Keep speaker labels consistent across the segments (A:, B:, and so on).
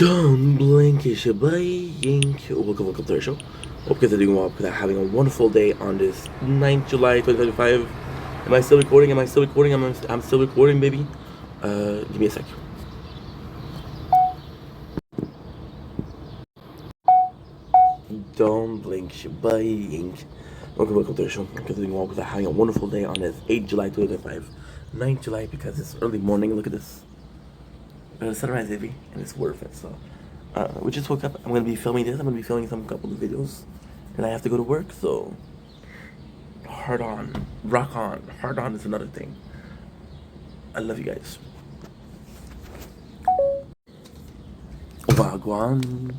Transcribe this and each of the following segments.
A: Don't blink, it's your blank. Welcome to the show. Hope you guys are doing well, because I'm having a wonderful day on this 9th July 2025. Am I still recording? I'm still recording, baby. Give me a sec. Don't blink, it's your blank. Welcome to the show. Hope you guys are doing well, because I'm having a wonderful day on this 8th July 2025. 9th July, because it's early morning. Look at this. Sunrise, baby, and it's worth it. So, we just woke up. I'm gonna be filming this. I'm gonna be filming some couple of videos, and I have to go to work. So, hard on, rock on, hard on is another thing. I love you guys. Wagwan.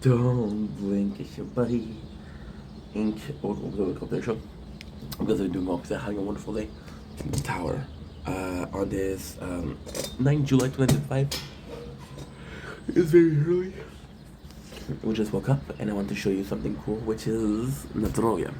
A: Don't blink, it's your buddy. Ink. Welcome to the show. Because I'm doing well, because I'm having a wonderful day in the tower on this 9 July 2025. It's very early. We just woke up and I want to show you something cool, which is Nadrovia.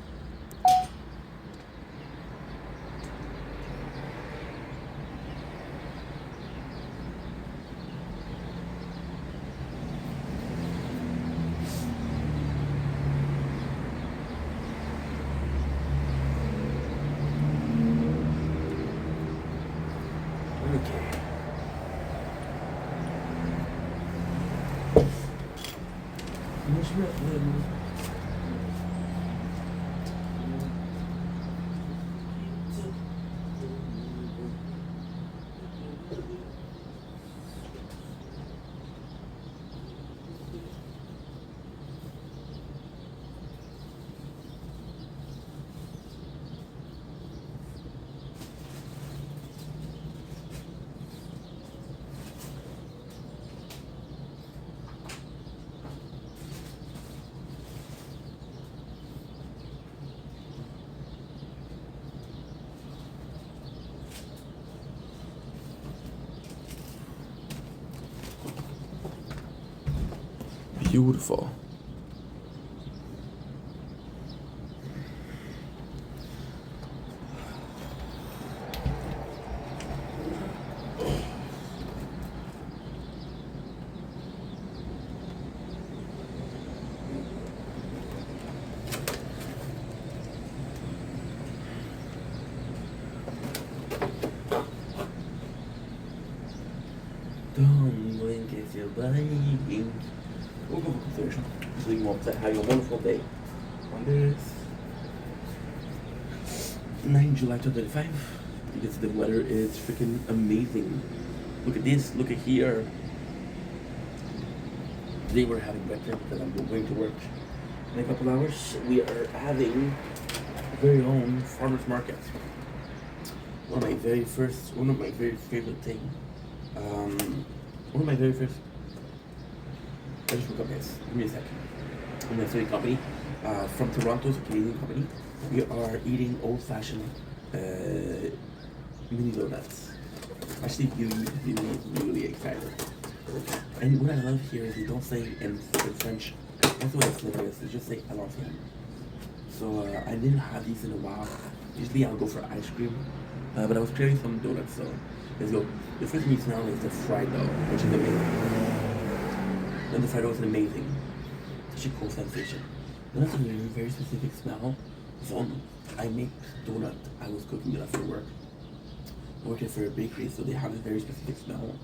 A: Okay. Beautiful. Don't blink, it's your blanking. Welcome to the show. So you want to have a wonderful day on this 9 July 2025. You can see the weather is freaking amazing. Look at this, look at here. Today we're having breakfast because I'm going to work in a couple hours. We are having our very own farmers market. One of my very favorite things. One of my very first. I just woke up, guys. Give me a second. I'm gonna say a company from Toronto, it's a Canadian company. We are eating old-fashioned mini donuts. Actually, really excited. And what I love here is you don't say in French. That's what it's like. It's just say "I love you." So I didn't have these in a while. Usually I'll go for ice cream, but I was craving some donuts. So let's go. The first thing you smell is the fried dough, which is amazing. And the fried dough is amazing. Such a cool sensation. Then that's a very specific smell. From I make donut. I was cooking it after work. Working for a bakery, so they have a very specific smell.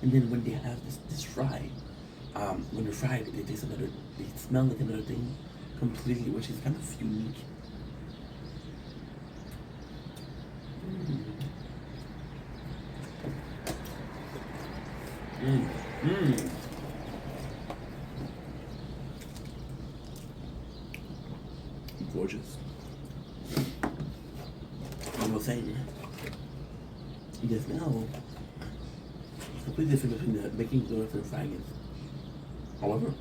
A: And then when they have this fry, when they're fried, they smell like another thing completely, which is kind of unique. Gorgeous. I was saying, the smell is completely different between the making donuts and frying it. However,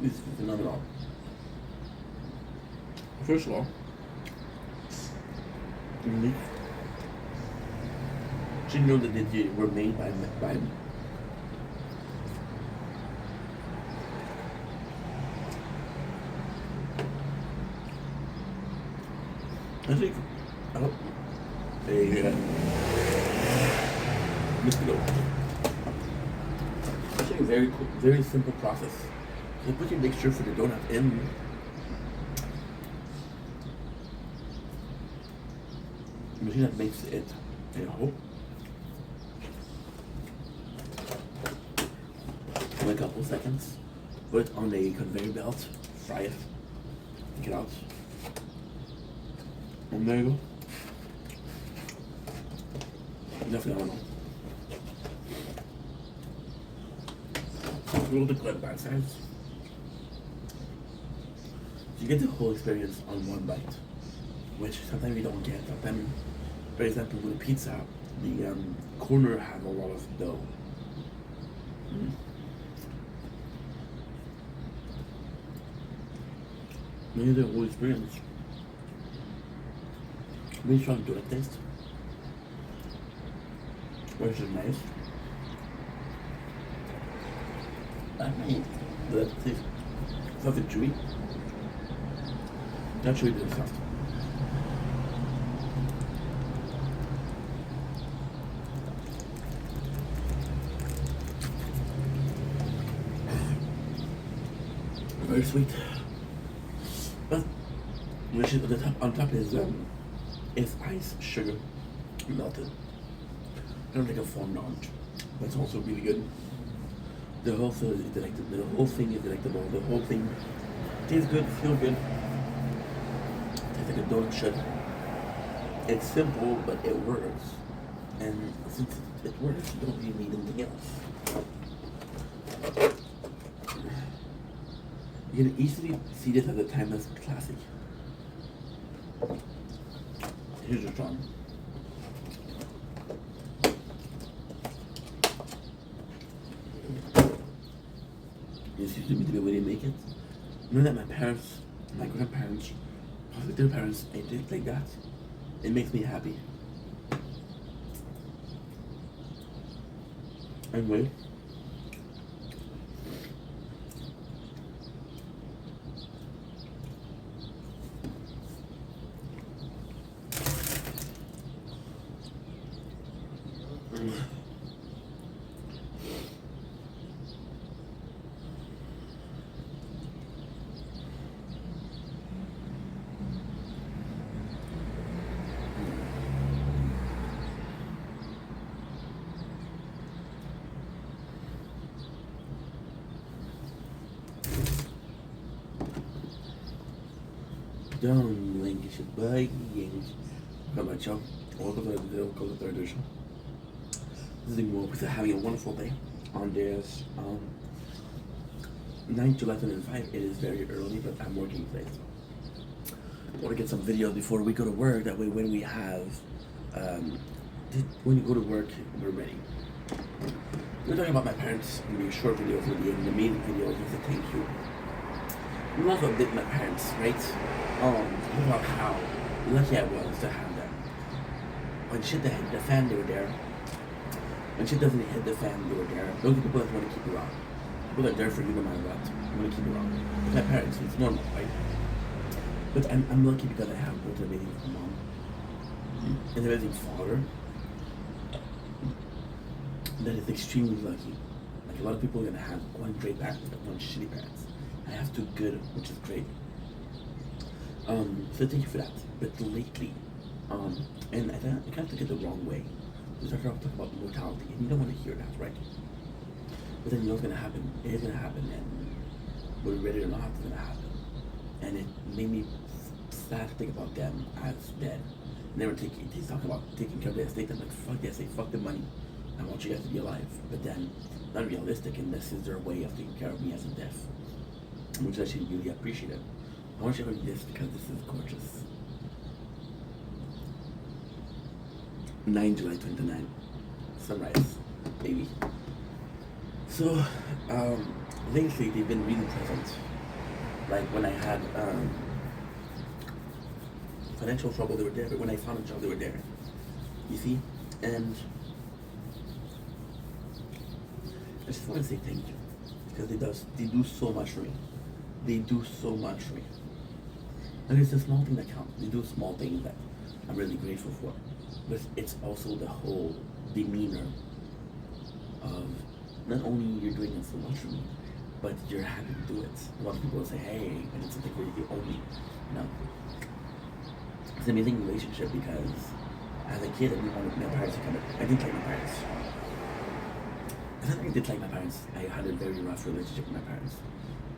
A: this is phenomenal. First of all, unique. Did you know that they were made by I think oh, a mosquito. Actually, a very cool, very simple process. So put your mixture for the donut in. The machine that makes it, you know, for a couple seconds. Put it on a conveyor belt, fry it, take it out. And there you go. Phenomenal. A little bit of bite size. So you get the whole experience on one bite, which sometimes you don't get. Sometimes, for example, with a pizza, the corner have a lot of dough. Maybe the whole experience. Really strong donut taste, which is nice. The taste something chewy. Not chewy, but soft. Very sweet. But which is on top is ice sugar melted. Kind of like a fondant. That's also really good. The whole thing is delectable. The whole thing is delectable. The whole thing tastes good, feels good. Tastes like a donut should. It's simple, but it works. And since it works, you don't really need anything else. You can easily see this as a timeless classic. Here's your drum. This used to be the way they make it. You know that my parents, my grandparents, possibly their parents ate it like that? It makes me happy. Anyway. Don't link is bij How about y'all? Welcome to the video, welcome to the third edition. This is more because having a wonderful day on this 9th July 2005. It is very early, but I'm working today, so I want to get some videos before we go to work. That way, when we have, when you go to work, we're ready. We're talking about my parents. It'll be a short video for the main video is a thank you. I'm also a bit my parents, right? About how lucky I was to have them. When shit that hit the fan, they were there. When shit doesn't hit the fan, they were there. Those are people that want to keep you around. People that are there for you no matter what. Want to keep you around. With my parents, it's normal, right? But I'm lucky because I have both an amazing mom and an amazing father. That is extremely lucky. Like a lot of people are gonna have one great parent, one shitty parents. I have two good, which is great. So thank you for that. But lately, and I kind of took it the wrong way. We started talking about mortality, and you don't want to hear that, right? But then you know what's gonna happen. It is gonna happen, and whether we're ready or not, it's gonna happen. And it made me sad to think about them as dead. He's talking about taking care of their estate. I'm like, fuck the estate, fuck the money. I want you guys to be alive. But then, not realistic, and this is their way of taking care of me as a death, which I actually really appreciate it. I want to show you this because this is gorgeous. 9 July 29, sunrise, baby. So, lately they've been really present. Like when I had financial trouble, they were there. But when I found a job, they were there. You see, and I just want to say thank you because they do so much for me. They do so much for me. And it's the small thing that counts. They do small things that I'm really grateful for. But it's also the whole demeanor of not only you're doing it so much for me, but you're happy to do it. A lot of people will say, hey, and it's something where you owe me. No. It's an amazing relationship because as a kid, I didn't want my parents to I didn't like my parents. It's not like I did like my parents. I had a very rough relationship with my parents.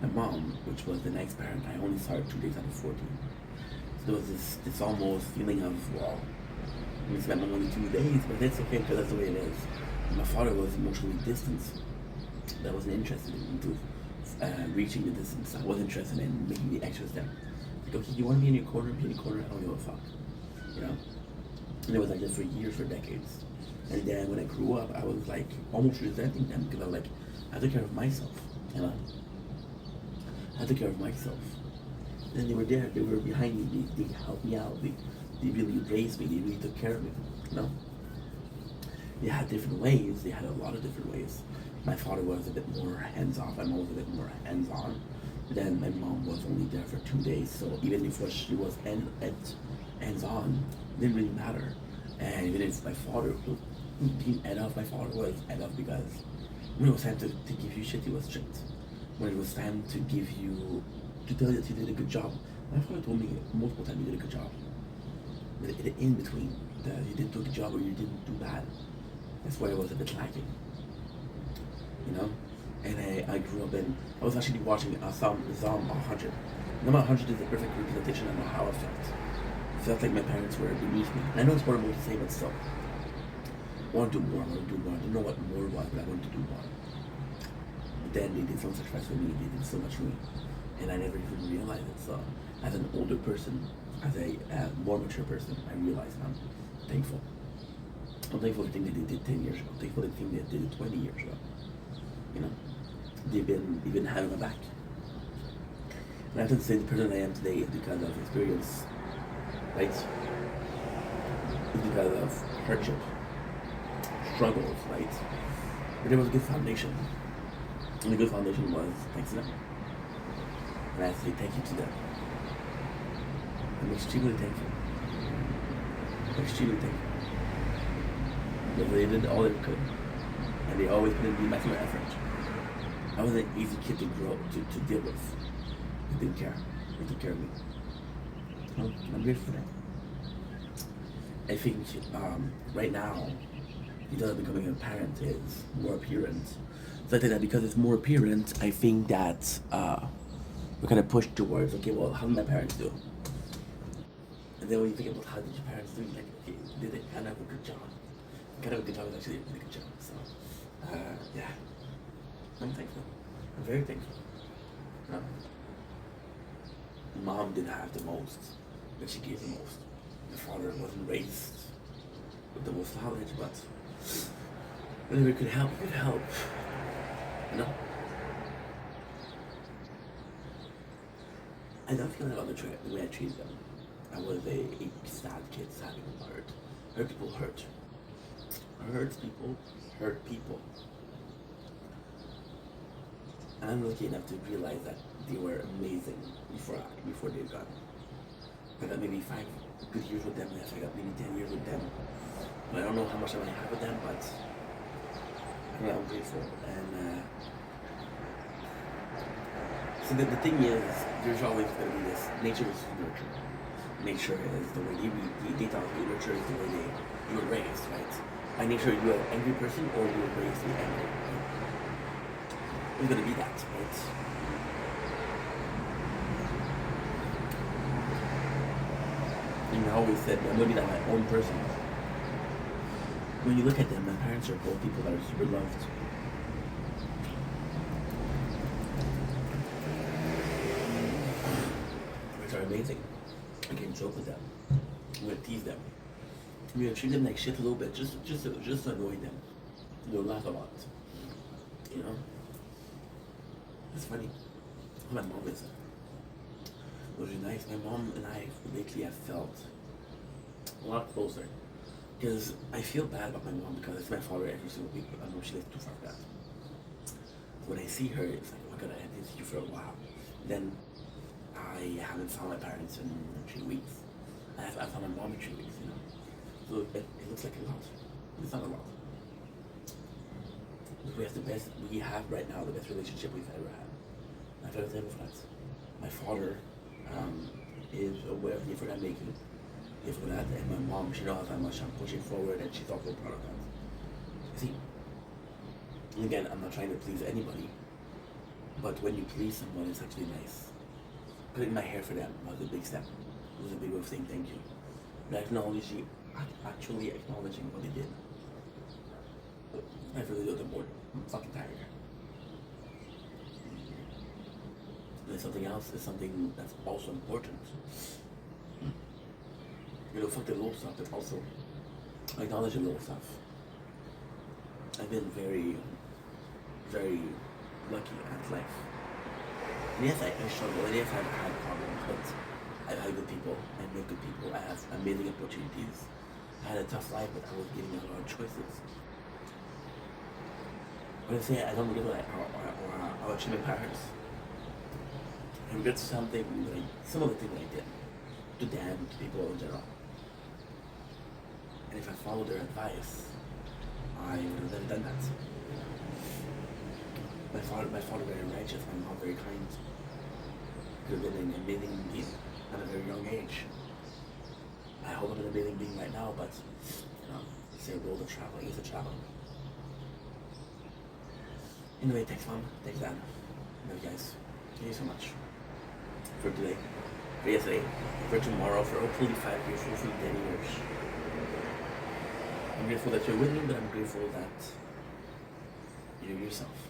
A: My mom, which was the next parent, I only saw her 2 days out of 14. So there was this almost feeling of, well, we spent only 2 days, but it's okay because that's the way it is. And my father was emotionally distant. I wasn't interested in reaching the distance. I wasn't interested in making the extra step. Like, okay, you want to be in your corner, be in your corner, I don't give a fuck. You know? And it was like this for years, for decades. And then when I grew up, I was like almost resenting them because I was like, I took care of myself, you know? I took care of myself. And they were there, they were behind me, they helped me out, they really raised me, they really took care of me, you know? They had different ways, they had a lot of different ways. My father was a bit more hands-off, my mom was a bit more hands-on. Then my mom was only there for 2 days, so even if she was hands-on, it didn't really matter. And even if my father didn't end up, my father was end up because when it was time to give you shit, he was strict. When it was time to give you, to tell you that you did a good job, my father told me multiple times you did a good job. But in between, that you didn't do a good job or you didn't do bad. That's where I was a bit lacking. You know? And I grew up in, I was actually watching Zom 100. Zom 100 is the perfect representation of how I felt. I felt like my parents were beneath me. And I know it's horrible to say, but still. I want to do more, I want to do more. I didn't know what more was, but I wanted to do more. But then they did so much sacrifice for me, they did so much for me. And I never even realized it. So as an older person, as a more mature person, I realized I'm thankful. I'm thankful for the thing that they did 10 years ago. I'm thankful for the thing that they did 20 years ago. You know, they've been having my back. And I have to say the person I am today is because of experience, right? It's because of hardship, struggles, right? But there was a good foundation. And the good foundation was thanks to them. And I have to say thank you to them. I'm extremely thankful. Extremely thankful. Because they did all they could. And they always put in the maximum effort. I was an easy kid to grow, to deal with. They didn't care. They took care of me. I'm grateful for that. I think right now, because becoming a parent is more apparent. So I think that because it's more apparent, I think that we're kind of pushed towards, okay, well, how did my parents do? And then when you think about how did your parents do, like, okay, did they kind of have a good job? Kind of a good job is actually a really good job. So, yeah, I'm thankful. I'm very thankful. Mom didn't have the most, but she gave the most. My father wasn't raised with the most knowledge, but whenever it could help, it could help. You know? I don't feel about the way I treated them. I was a sad kid, sad people hurt. Hurt people hurt. Hurt people hurt people. And I'm lucky enough to realize that they were amazing before they're gone. I got maybe 5 good years with them, yes, I got maybe 10 years with them. But I don't know how much I might have with them, but I'm grateful. And so the thing is, there's always going to be this, nature is nurture. Nature is the way they taught you, nurture is the way you were raised, right? By nature, you're an angry person or you were raised to be angry, right? It's going to be that, right? And I always said, I'm going to be that my own person. When you look at them, my parents are both people that are super loved. Which are amazing. I can joke with them. I'm going to tease them. I'm going to treat them like shit a little bit, just to annoy them. They'll laugh a lot. You know? It's funny. My mom is really nice. My mom and I lately have felt a lot closer. Because I feel bad about my mom because it's my father every single week, but I know she lives too far for that. So when I see her, it's like, oh my god, I haven't seen you for a while. Then I haven't found my parents in 3 weeks. I found my mom in 3 weeks, you know. So it looks like a lot. It's not a lot. We have right now the best relationship we've ever had. My parents ever had. My father is aware of the effort I'm making, the effort that, and my mom, she knows how much I'm pushing forward, and she's also proud of that. See, again, I'm not trying to please anybody, but when you please someone, it's actually nice. Putting my hair for them was a big step. It was a big way of saying thank you. But actually acknowledging what they did. I really do the board. I'm fucking tired. And something else is something that's also important. You know, fuck the little stuff, but also acknowledge the little stuff. I've been very, very lucky at life. And yes, I struggle, and yes, I've had problems, but I've had good people, I met good people, I have amazing opportunities. I had a tough life, but I was given a lot of choices. When I say I don't regret or achieve my parents, I regret something, like some of the things I did to them, to people in general. And if I followed their advice, I would have never done that. My father very righteous, my mom very kind. Could have been an amazing being at a very young age. I hope I'm an amazing being right now, but you know, it's a world of traveling, it's a travel. Anyway, thanks mom, thanks dad. Love you guys. Thank you so much for today, for yesterday, for tomorrow, for hopefully 5 years, hopefully 10 years. I'm grateful that you're with me, but I'm grateful that you're yourself.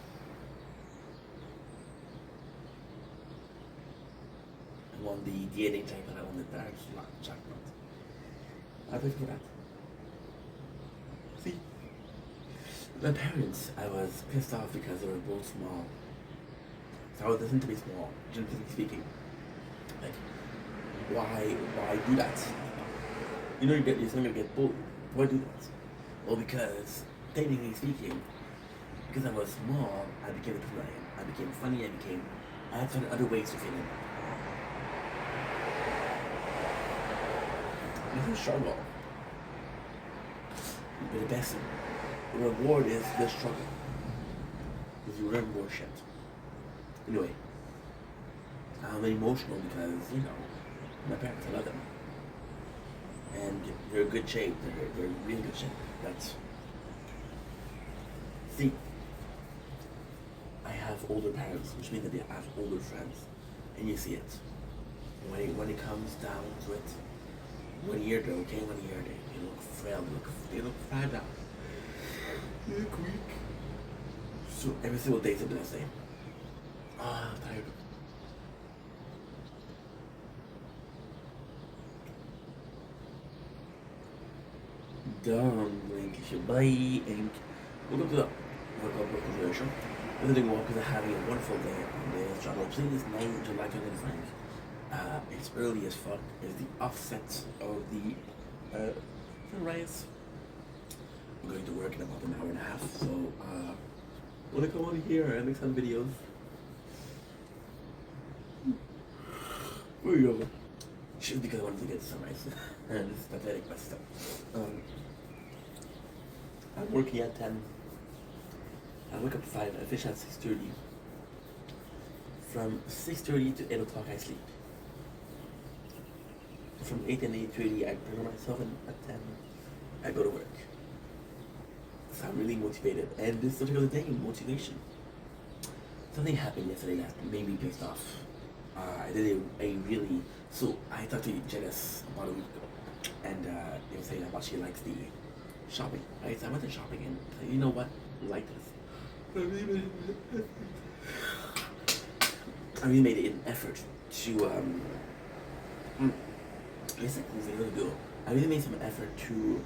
A: I won the DNA jackpot, I won the Dark jackpot. I paid for that. See? My parents, I was pissed off because they were both small. So I was listening to be small, generally speaking. Like, why do that? You know you're gonna get bullied. Why do that? Well, because, technically speaking, because I was small, I became the person I am. I became funny, I had to find other ways to fit in. It's a struggle. But the best reward is the struggle. Because you learn more shit. Anyway, I'm emotional because, you know, my parents, I love them. And they're in good shape. They're in really good shape. That's... See, I have older parents, which means that they have older friends. And you see it. When it comes down to it, 1 year they're okay, 1 year they look frail, they look fragile. They look weak. So every single day is a blessing. I'm tired. Done, blink, if you buy ink. Welcome to the workout version. I'm doing well because I'm having a wonderful day on this channel. Today is 9 July 2025. It's early as fuck. It's the offset of the sunrise. I'm going to work in about an hour and a half, so wanna come on here and make some videos. Where you go? Just because I wanted to get the sunrise. And this is pathetic, but still. I'm working at 10. I wake up at 5, I finish at 6:30. From 6:30 to 8 o'clock I sleep. From 8 and 8:30 I prepare myself, and at 10 I go to work. So I'm really motivated, and this particular day, motivation. Something happened yesterday that made me pissed off. I did a really, so I talked to Janice about a week ago, and they were saying about she likes the shopping, right? So I went to shopping, and said, you know what, you like this. I really made an effort to, I guess I can really do. I really made some effort to,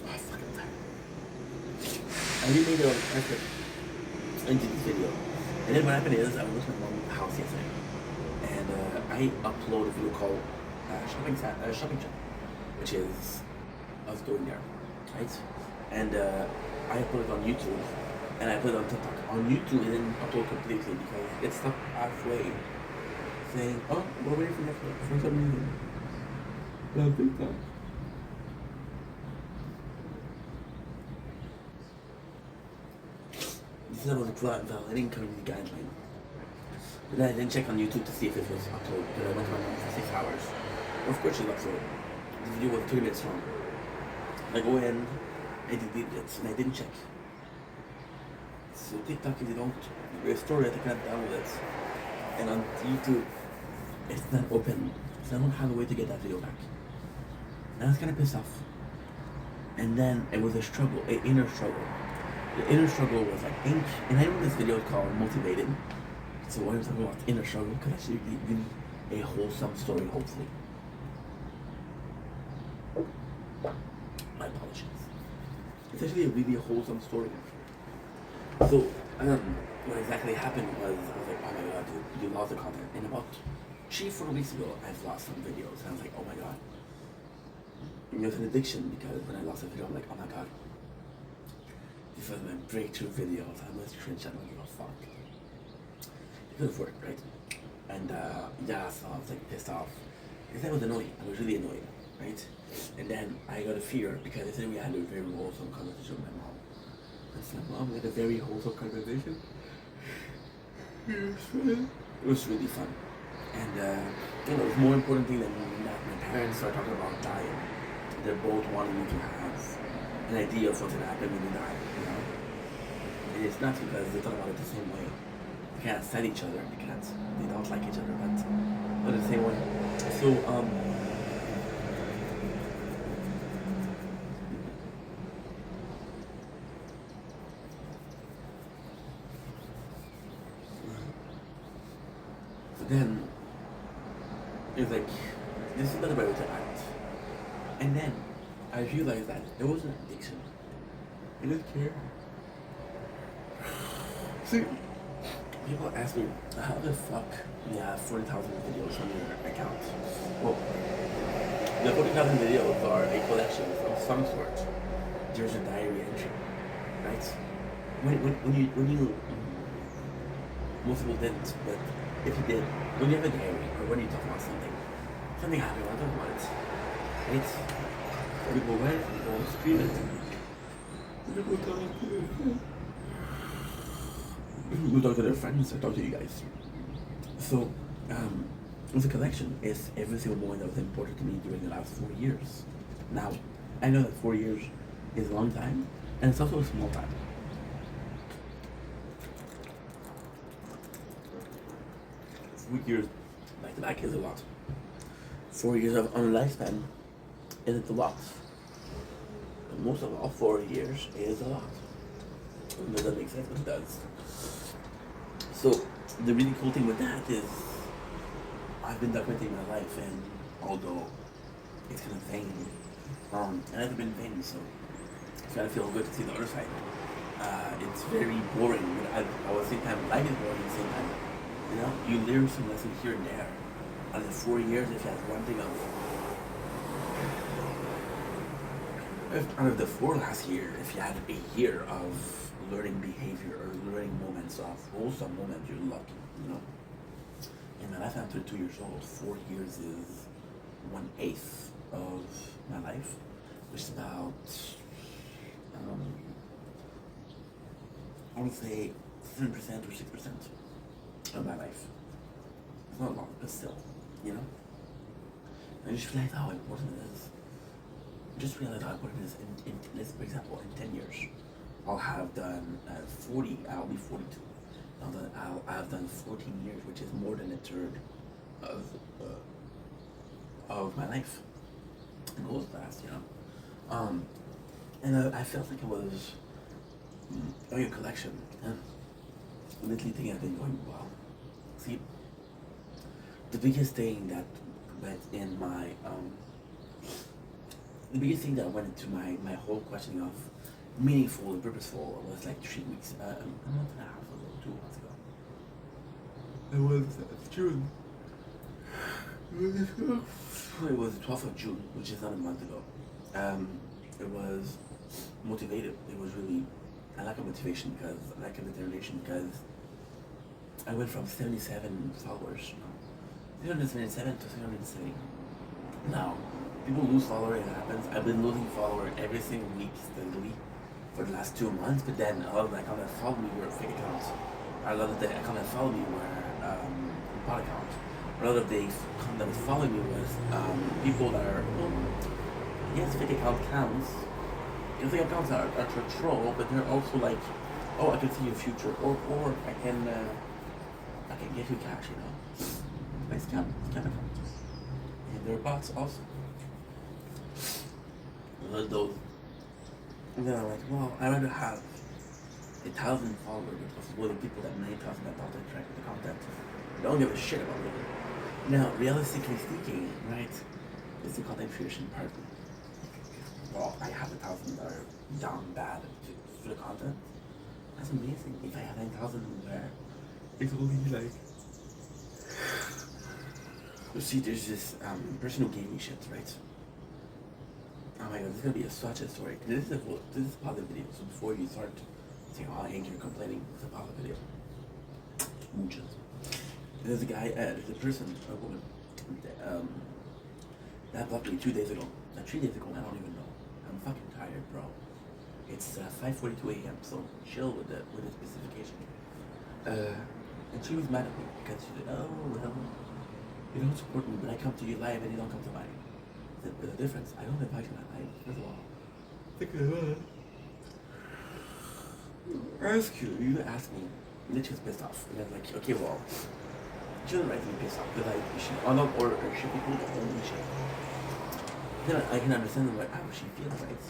A: oh fuck, I'm tired. I really made an effort into this video. And then what happened is, I went to my mom's house yesterday, and I uploaded a video called Shopping Chat, which is us going there, right? And I uploaded on YouTube, and I put it on TikTok. On YouTube, it didn't upload completely because it stopped halfway. So saying, oh, we're waiting for Netflix for some reason. I think that. This is about the validating community guideline. But then I didn't check on YouTube to see if it was uploaded, but I went to my mom for 6 hours. Well, of course she'll upload. The video was 3 minutes long. I go in, I delete it, and I didn't check. So TikTok, if you don't restore it, I can't download it. And on YouTube, it's not open. So I don't have a way to get that video back. And I was kind of pissed off. And then it was a struggle, an inner struggle. The inner struggle was like, and I know this video is called Motivated. So when I'm talking about inner struggle, because I should give you a wholesome story, hopefully. My apologies. It's actually a really wholesome story. So, what exactly happened was, I was like, oh my god, dude, you lost the content. And about 3-4 weeks ago, I've lost some videos. And I was like, oh my god. And it was an addiction, because when I lost a video, I'm like, oh my god. This was my breakthrough videos. I was cringe, I don't give a fuck. It could have worked, right? And yeah, so I was like pissed off. Because I was annoyed. I was really annoyed, right? And then I got a fear because yesterday we had a very wholesome conversation with my mom. I said, Mom, we had a very wholesome conversation. It was really fun. And you know, it was more important thing than that my parents started talking about dying. They're both wanting me to have an idea of what's gonna happen when you die, you know? And it's not because they thought about it the same way. They can't stand each other, they don't like each other, but the same way. So, then it's like, this is not the right way to act. And then I realized that it was an addiction. I didn't care. See, people ask me, how the fuck you have 40,000 videos on your account? Well, the 40,000 videos are a collection of some sort. There's a diary entry, right? When you most people didn't, but if you did, when you have a diary, or when you talk about something happened, I don't want it, right? People went, people scream it. People talk to their friends, I talk to you guys. So, it's a collection. It's every single moment that was important to me during the last 4 years. Now, I know that 4 years is a long time, and it's also a small time. 4 years back to back is a lot. 4 years of on a lifespan isn't a lot. But most of all, 4 years is a lot. Does that make sense? But it does. So the really cool thing with that is I've been documenting my life, and although it's kind of vain, and I've been vain, so it's gotta feel good to see the other side. It's very boring, but at the same time, life is boring at the same time. You know, you learn some lessons here and there. Out of the 4 years, if you had one thing out of the 4 last year, if you had a year of learning behavior or learning moments of wholesome moments, you're lucky, you know. In my life, I'm 32 years old. 4 years is 1/8 of my life, which is about, I would say 7% or 6% of my life. It's not long, but still, you know. I just realized how important it is. Just realize how important it is. Let's, for example, in 10 years, I'll have done 40. I'll be 42. I'll have done 14 years, which is more than a third of my life. It goes fast, you know. And I felt like it was a collection. And lately, thing I've been going, wow. See, the biggest thing that went in my the biggest thing that went into my whole questioning of meaningful and purposeful was like 3 weeks, a month and a half ago, 2 months ago. It was June. It was the 12th of June, which is not a month ago. It was motivated. It was really, I lack of motivation because, I lack of determination because I went from 77 followers, you know, 377 to 370. Now, people lose followers, it happens. I've been losing followers every single week steadily for the last 2 months, but then a lot of the accounts that follow me were fake accounts. A lot of the accounts that follow me were bot accounts. A lot of the account that was following me was people that are, well, yes, fake account counts. Fake accounts are to troll, but they're also like, oh, I can see your future, or I can get you cash, you know. Nice scam accounts. And there are bots also. Those. And then I'm like, well, I'd rather have 1,000 followers with people that 9,000 that don't interact with the content. Don't give a shit about it. Now, realistically speaking, right, it's the content creation part. Well, I have 1,000 that are down bad for the content. That's amazing. If I have 9,000 there, it will be like. See, there's this person who gave me shit, right? Oh my god, this is gonna be such a story. This is a positive video, so before you start saying, oh, Hank, you're complaining, it's a positive video. Muchas. There's a guy, there's a person, a woman, that blocked me 2 days ago. 3 days ago, I don't even know. I'm fucking tired, bro. It's 5:42 a.m., so chill with the specification. And she was mad at me because she said, oh, well, you don't support me, but I come to you live and you don't come to mine. There's a difference. I don't invite you to my live, first of all. Ask you, asked me, and then she was pissed off. And I was like, okay, well, she doesn't write to be pissed off because she unlock or ship people that don't need shit. Then I can understand how she feels, right?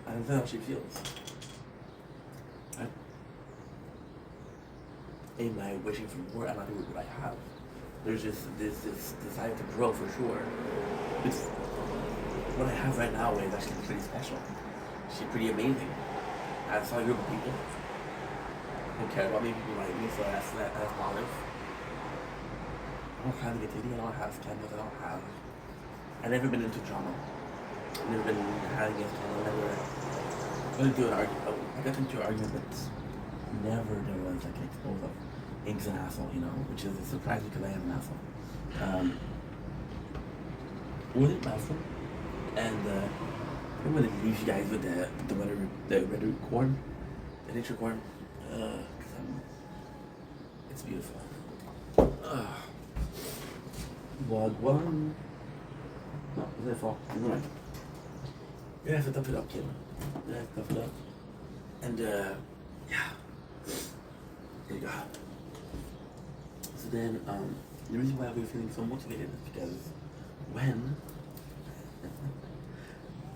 A: I understand how she feels. Am I wishing for more? I'm not doing what I have. There's this desire to grow for sure. It's, what I have right now is actually pretty special. She's pretty amazing. I saw a group of people who care about me, people like me, so that's positive. I don't have negativity, I don't have scandals, I've never been into drama. I've never been having a scandal, I got into an argument, but never there was like an exposure of Hank's an asshole, you know, which is a surprise because I am an asshole. Wasn't awesome, and I'm gonna leave you guys with the red corn, the nature corn, because it's beautiful. One. No, it's fall. Right. You have to tough it up, kid. You have to tough it up, and yeah. There you go. So then, the reason why we're feeling so motivated is because when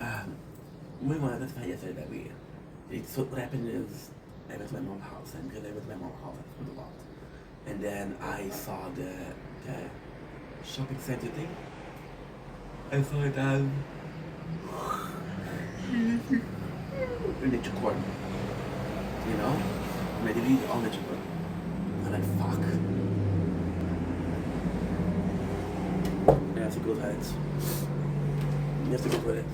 A: that's why yesterday that so what happened is I went to my mom's house, and because I went to my mom's house, I spent a lot. And then I saw the shopping center thing. I saw it as nature corn. You know? And I deleted all nature corn. I'm like, fuck. I have to go to it. You have to go to it.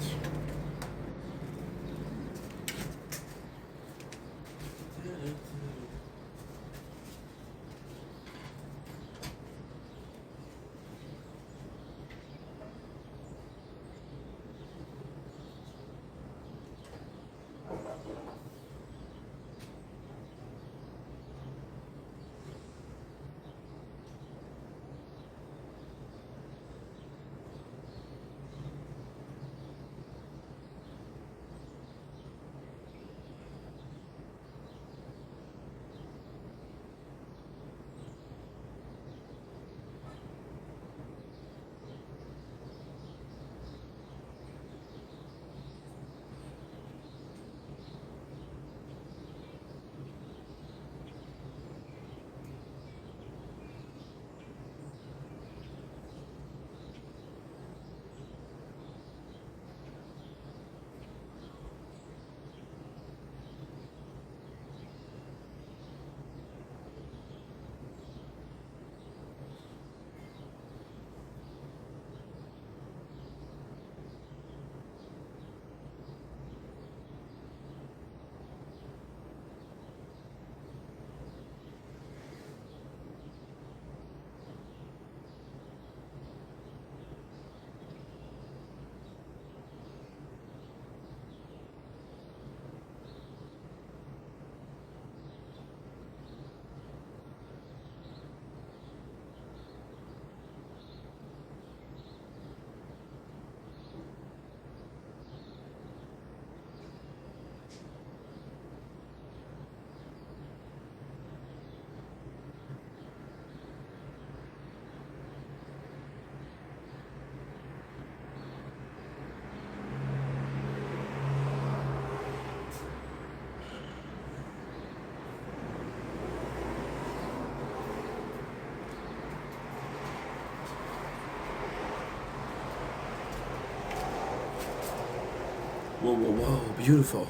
A: Whoa, whoa, whoa. Beautiful.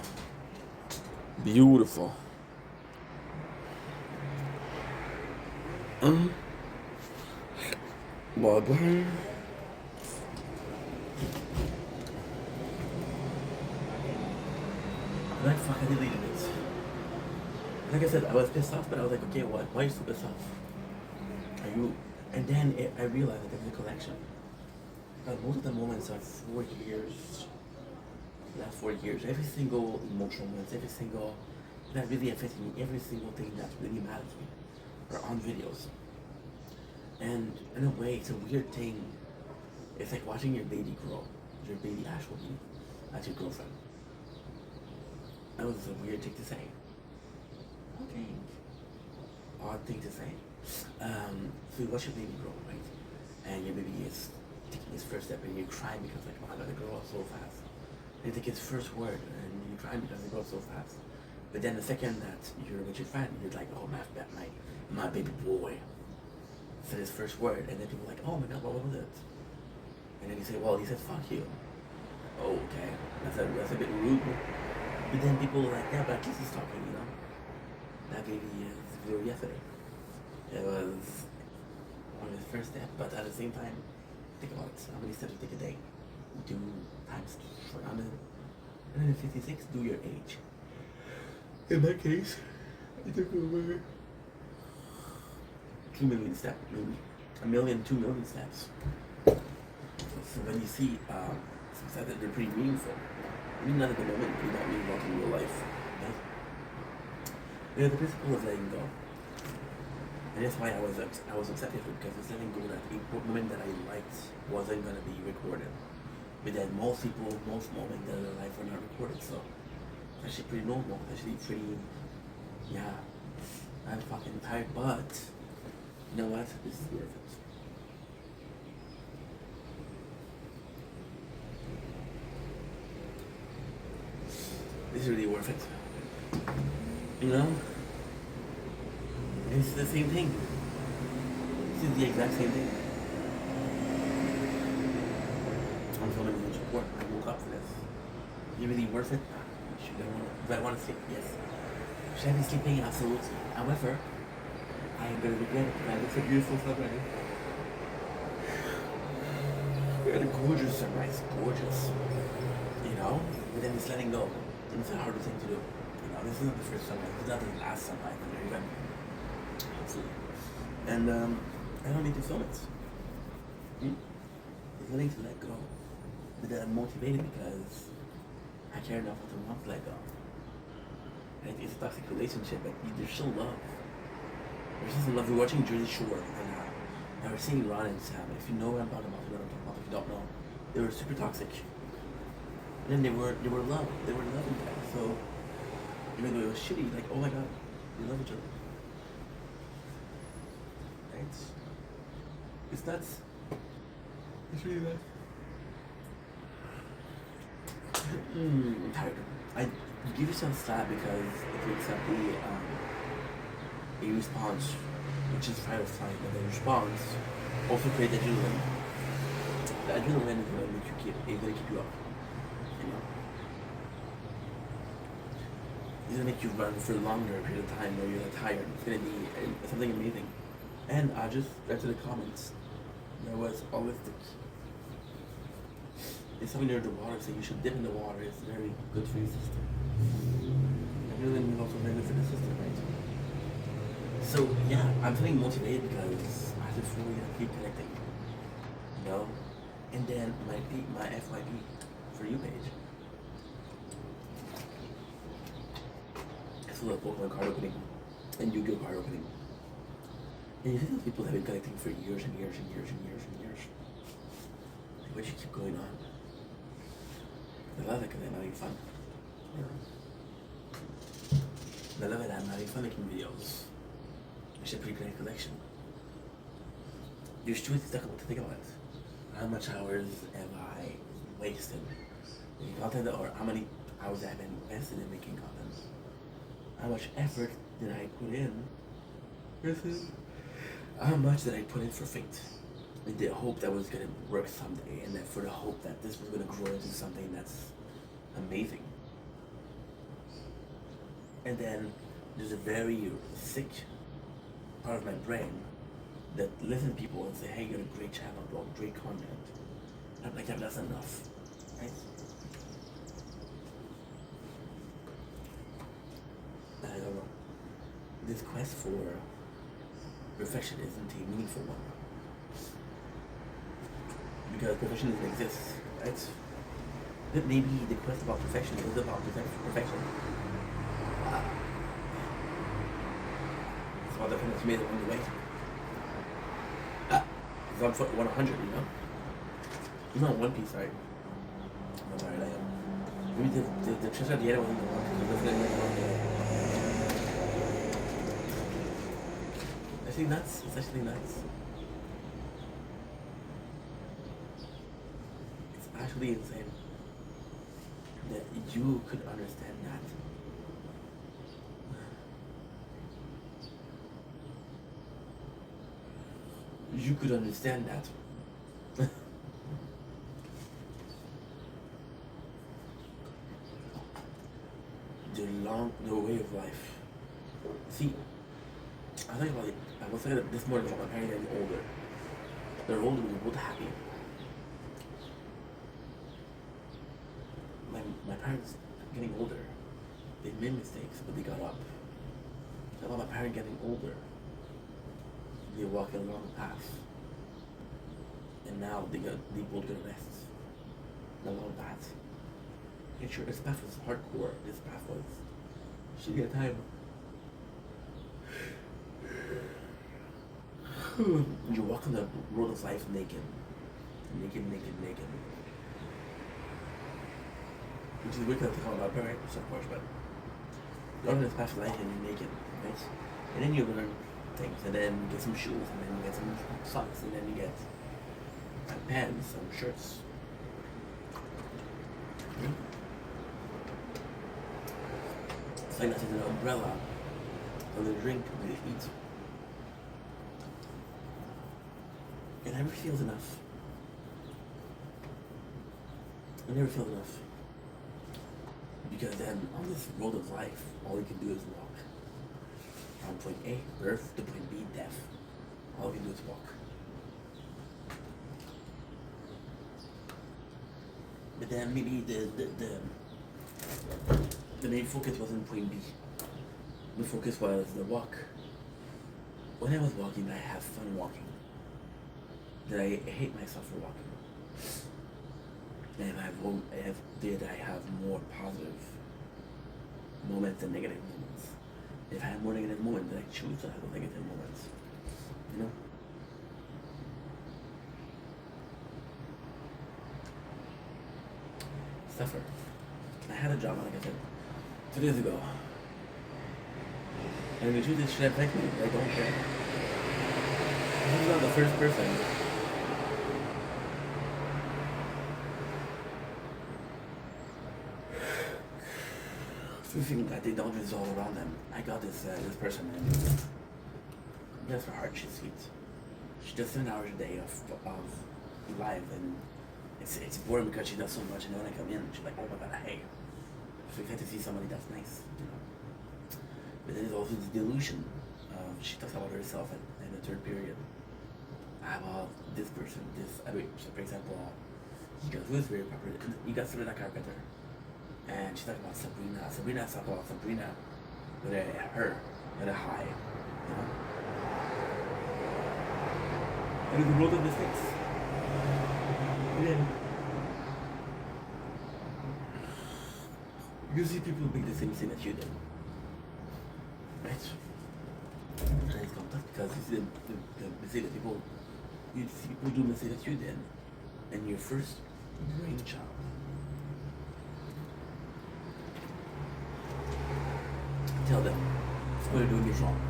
A: Beautiful. Well done. Like, fuck, I deleted it. Like I said, I was pissed off, but I was like, okay, what? Why are you so pissed off? Are you? And then I realized that there's a collection. Like, most of the moments are 4 years. Last 4 years. Every single emotional moments, every single that really affected me, every single thing that really matters to me are on videos. And in a way, it's a weird thing. It's like watching your baby grow. Your baby Ash will be as your girlfriend. That was a weird thing to say. Okay. Odd thing to say. So you watch your baby grow, right? And your baby is taking his first step and you're crying because like, oh my god, they grow up so fast. And you take his first word and you're crying because they grow up so fast. But then the second that you're with your friend, you're like, oh my baby boy said his first word, and then people are like, oh my god, what was it? And then you say, well, he said fuck you. Oh, okay. That's a bit rude. But then people are like, yeah, but at least he's talking, you know? That baby is video yesterday. It was on his first step, but at the same time, think about it. How many steps you take a day? Do times 156, do your age. In my case, I took over 2 million steps, maybe. 1 million, 2 million steps. So when you see some steps that they're pretty meaningful, I mean, not at the moment, but not mean a lot in real life. Right? You know, the principle of letting go. And that's why I was upset with it, because I was letting go that a moment that I liked wasn't going to be recorded. But then most moments in their life are not recorded, so it's actually pretty normal. It's actually pretty, yeah, I'm fucking tired, but you know what? This is worth it. This is really worth it. You know? It's the same thing. This is the exact same thing. I'm filming this report. I woke up for this. Is it really worth it? Do I want to sleep? Yes. Should I be sleeping? Absolutely. However, I am going to regret it. Man, it's a beautiful sunrise. We had a gorgeous sunrise. Gorgeous. You know? But then it's letting go. And it's a harder thing to do. You know, this is not the first sunrise. This is not the last sunrise. Even. Absolutely. And I don't need to film it. It's willing to let go. But then I'm motivated because I care enough to want to let go. And it's a toxic relationship, but there's still love. There's still love. We're watching Jersey Shore, and we're seeing Ron and Sam. If you know what I'm talking about, you know what I'm talking about. If you don't know, they were super toxic. And then they were love. They were loving that. So even though it was shitty, like, oh my god, they love each other. Right? It's nuts. It's really nuts. I'm tired. You give yourself slack because if you accept a response, which is fight or flight, but the response also creates adrenaline. The adrenaline is going to make you it's going to keep you up. You know? It's going to make you run for a longer period of time where you're not tired. It's going to be something amazing. And I just read to the comments. There was always it's something near the water, so you should dip in the water. It's very good for your system. Adrenaline is also very good for the system, right? So yeah, I'm feeling motivated because I have to fully keep connecting. You know? And then my FYP for you page. It's full of Pokemon card opening and Yu-Gi-Oh card opening. And you see those people that have been connecting for years and years and years and years and years. Like, why should keep going on? I love it because I'm having fun. I love it, I'm having fun making videos. It's a pretty great collection. There's two things to think about. How much hours have I wasted making content, or how many hours have I invested in making content? How much effort did I put in versus how much did I put in for fate? With the hope that was gonna work someday, and that for the hope that this was gonna grow into something that's amazing. And then there's a very sick part of my brain that listen to people and say, hey, you're a great channel, bro, great content. And I'm like, yeah, that's enough, right? I don't know. This quest for perfection isn't a meaningful one. Because perfection doesn't exist, right? But maybe the quest about perfection is about perfection. It's about the thing that's made along the way. It's on foot 100, you know? You know, One Piece, right? I'm sorry, I am. Maybe the treasure at the end wasn't the one Piece. It's actually nuts. It's actually nuts. It's actually insane that you could understand that. You could understand that. The way of life. See, I think about it. I was thinking this morning about my parents getting older. They're older, but they're both happy. My parents getting older, they made mistakes, but they got up. I about my parents getting older, they walk along the path, and now they both get rest along the path. And sure, this path was hardcore. This path was shitty at time. You walk on the road of life naked. Naked. Which is weird to talk about parents, of course, but you're on this path of life and you're naked, right? And then you learn things, and then you get some shoes, and then you get some socks, and then you get pants, some shirts. It's like nothing, an umbrella, or the drink that you eat. It never feels enough. It never feels enough. Because then on this road of life, all you can do is walk. From point A, birth, to point B, death. All you can do is walk. But then maybe the main focus wasn't point B. The focus was the walk. When I was walking, I have fun walking. That I hate myself for walking. And I have more positive moments than negative moments. If I have more negative moments, then I choose to have the negative moments. You know? Suffer. I had a job, like I said, 2 days ago. And the truth is, should affect me? I don't care. This is not the first person feeling that they don't resolve around them. I got this person, and bless her heart, she's sweet. She does 7 hours a day of live, and it's boring because she does so much. And when I come in, she's like, oh my god, hey. So excited to see somebody that's nice, you know. But then there's also this delusion. She talks about herself in the third period. About this person, so for example, who is very popular. You got Sabrina Carpenter. And she's talking about Sabrina. Sabrina's talking about Sabrina with her at a high, you know. And it's a world of mistakes. And then you see people make the same mistake that you did, right? And it's complex because you see the mistake that you see people do mistakes that you did, and your first brainchild. Tell them, it's what you're doing is wrong.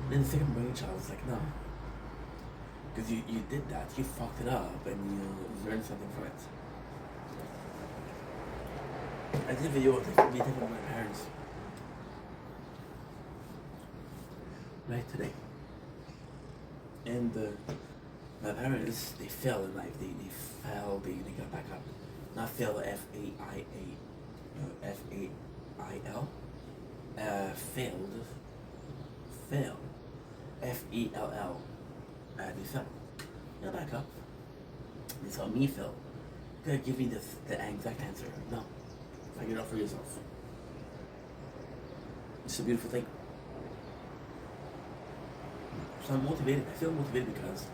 A: Then the second brainchild is like, no. Because you did that, you fucked it up, and you learned something from it. I did a video of me taking with my parents. Right today. And my parents, they fell in life. They fell, they got back up. not fail, F-A-I-L, failed, fail, F-E-L-L, they fell. Now back up. They saw me fail. You gotta give me the exact answer. No. Figure it out for yourself. It's a beautiful thing. So I'm motivated. I feel motivated because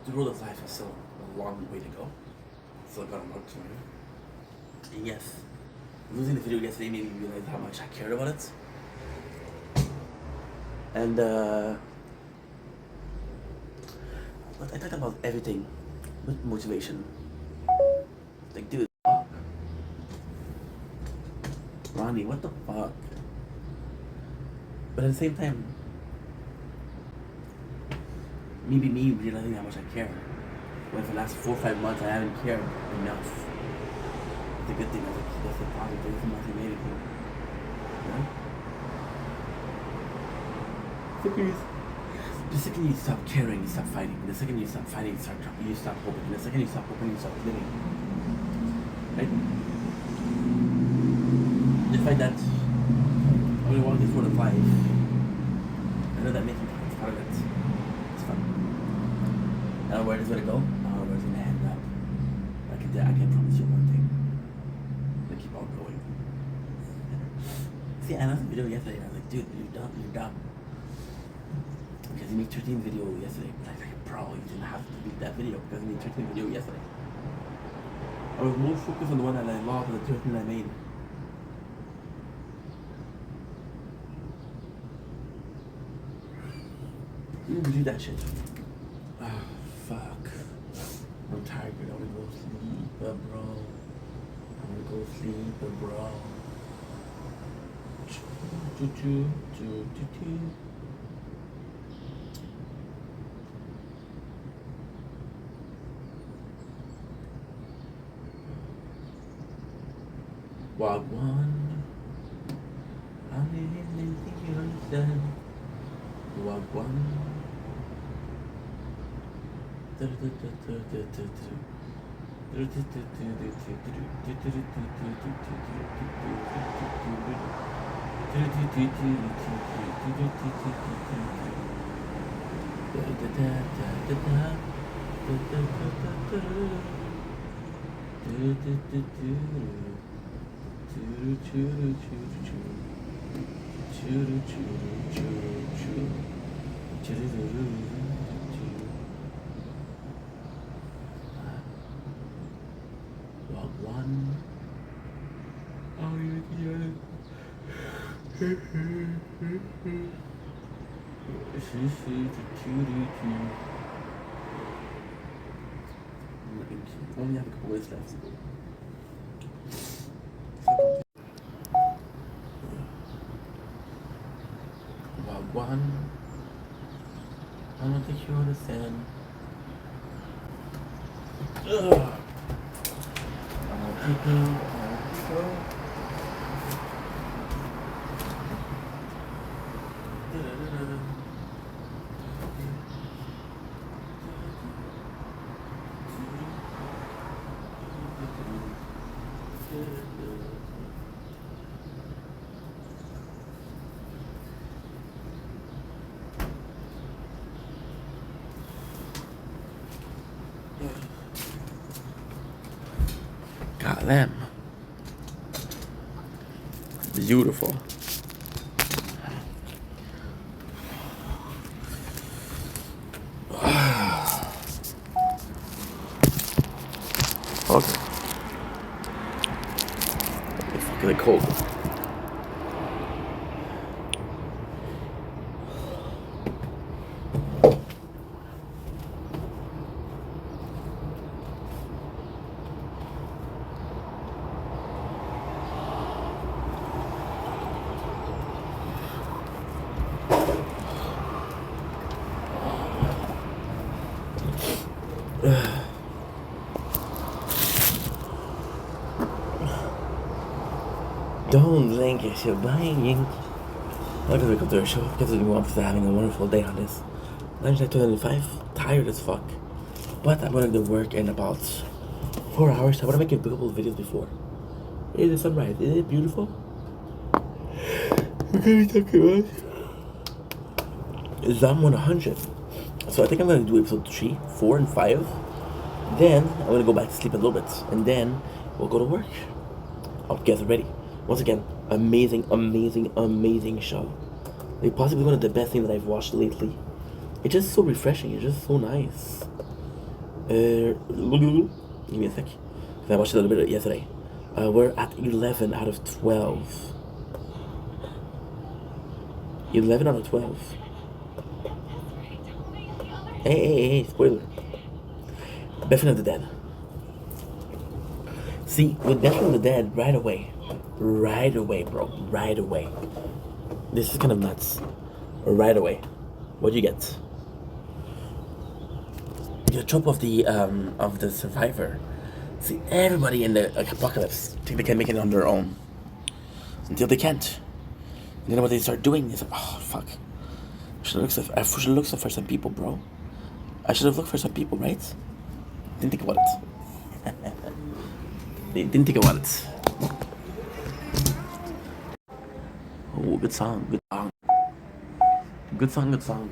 A: the road of life is still a long way to go. Still got a lot to learn. And yes, losing the video yesterday made me realize how much I cared about it. And I talked about everything with motivation. Like, dude, fuck. Ronnie, what the fuck? But at the same time, maybe me realizing how much I care. When for the last 4 or 5 months I haven't cared enough. It's a good thing. That's a positive. It's not anything. You know? The second you stop caring, you stop fighting. The second you stop fighting, you stop hoping. The second you stop hoping, you stop living. Right? The fact that when you walk this road of life, I know that making part of it. It's fun. I don't know where it's gonna go. I don't know where it's gonna end up. I can promise you one thing. I'm gonna keep on going. See, I watched the video yesterday and I was like, dude, you're dumb. Because he made 13 video yesterday. But I was like, bro, you didn't have to make that video because he made 13 video yesterday. I was more focused on the one that I lost than the 13 I made. You didn't do that shit. Ah, fuck. I'm tired, I wanna go sleep, bro. I wanna go sleep, bro. Wagwan. I didn't think you understand. Wagwan. One. Oh, yeah. Only have a couple minutes left. One. I don't think you understand. Ugh. God damn. Beautiful. Okay. It's fucking cold. Don't think it's your buying. Welcome to the show. Because you want to having a wonderful day on this. Lunch at 25. Tired as fuck. But I'm gonna do work in about 4 hours. I want to make a couple of videos before. Hey, the sunrise. Isn't it beautiful? We're gonna be talking about Zam 100. So I think I'm gonna do episode 3, 4, and 5. Then I'm gonna go back to sleep a little bit, and then we'll go to work. I'll get ready. Once again, amazing, amazing, amazing show. Like possibly one of the best things that I've watched lately. It's just so refreshing. It's just so nice. Give me a sec. I watched a little bit yesterday. We're at 11 out of 12. 11 out of 12. Hey, spoiler. Best Friend of the Dead. See, with Best Friend of the Dead, right away, bro, right away. This is kind of nuts. Right away. What do you get? The trope of the survivor. See, everybody in the apocalypse think they can make it on their own until they can't. And then what they start doing is like, oh fuck. I should have looked for some people, bro. I should have looked for some people, right? Didn't think about it. They didn't think about it. Oh, good song, good song. Good song, good song.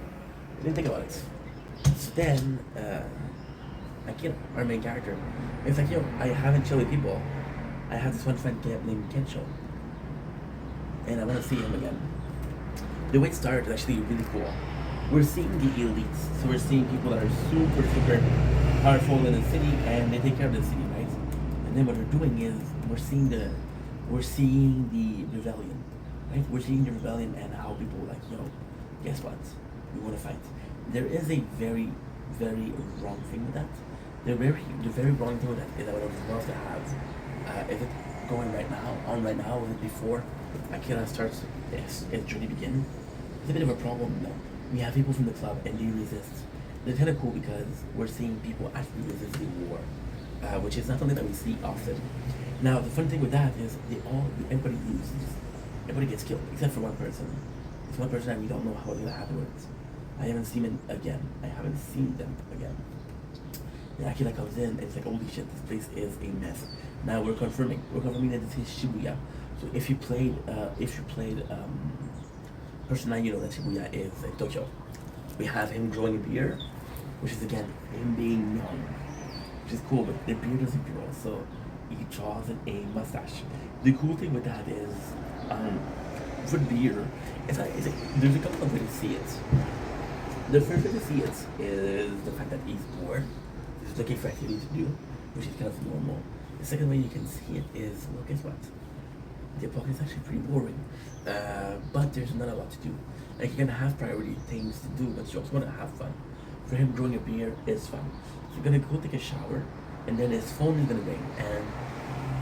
A: I didn't think about it. So then, like, you know, our main character, it's like, yo, I haven't chilled with people. I have this one friend named Kencho. And I want to see him again. The way it started is actually really cool. We're seeing the elites. So we're seeing people that are super, super powerful in the city and they take care of the city, right? And then what we're doing is we're seeing the rebellion, right? We're seeing the rebellion and how people are like, yo, guess what? We want to fight. There is a very, very wrong thing with that. The very wrong thing with that is that what I would love to have, is it going right now, is it before Akira starts its journey begin? It's a bit of a problem, you know. We have people from the club and they resist. It's kind of cool because we're seeing people actually resisting war, which is not something that we see often. Now, the fun thing with that is everybody loses. Everybody gets killed, except for one person. It's one person that we don't know how it's gonna happen with. I haven't seen them again. And Akira comes in and it's like, holy shit, this place is a mess. Now we're confirming that this is Shibuya. So if you played Persona, you know that Shibuya is Tokyo. We have him growing a beard, which is again him being young, which is cool. But the beard doesn't grow, so he draws a mustache. The cool thing with that is, for the beard, there's a couple of ways to see it. The first way to see it is the fact that he's bored. He's looking for activities to do, which is kind of normal. The second way you can see it is, well, guess what? The apocalypse is actually pretty boring, but there's not a lot to do. Like, you're gonna have priority things to do, but you also wanna have fun. For him, growing a beard is fun. So you're gonna go take a shower, and then his phone is gonna ring, and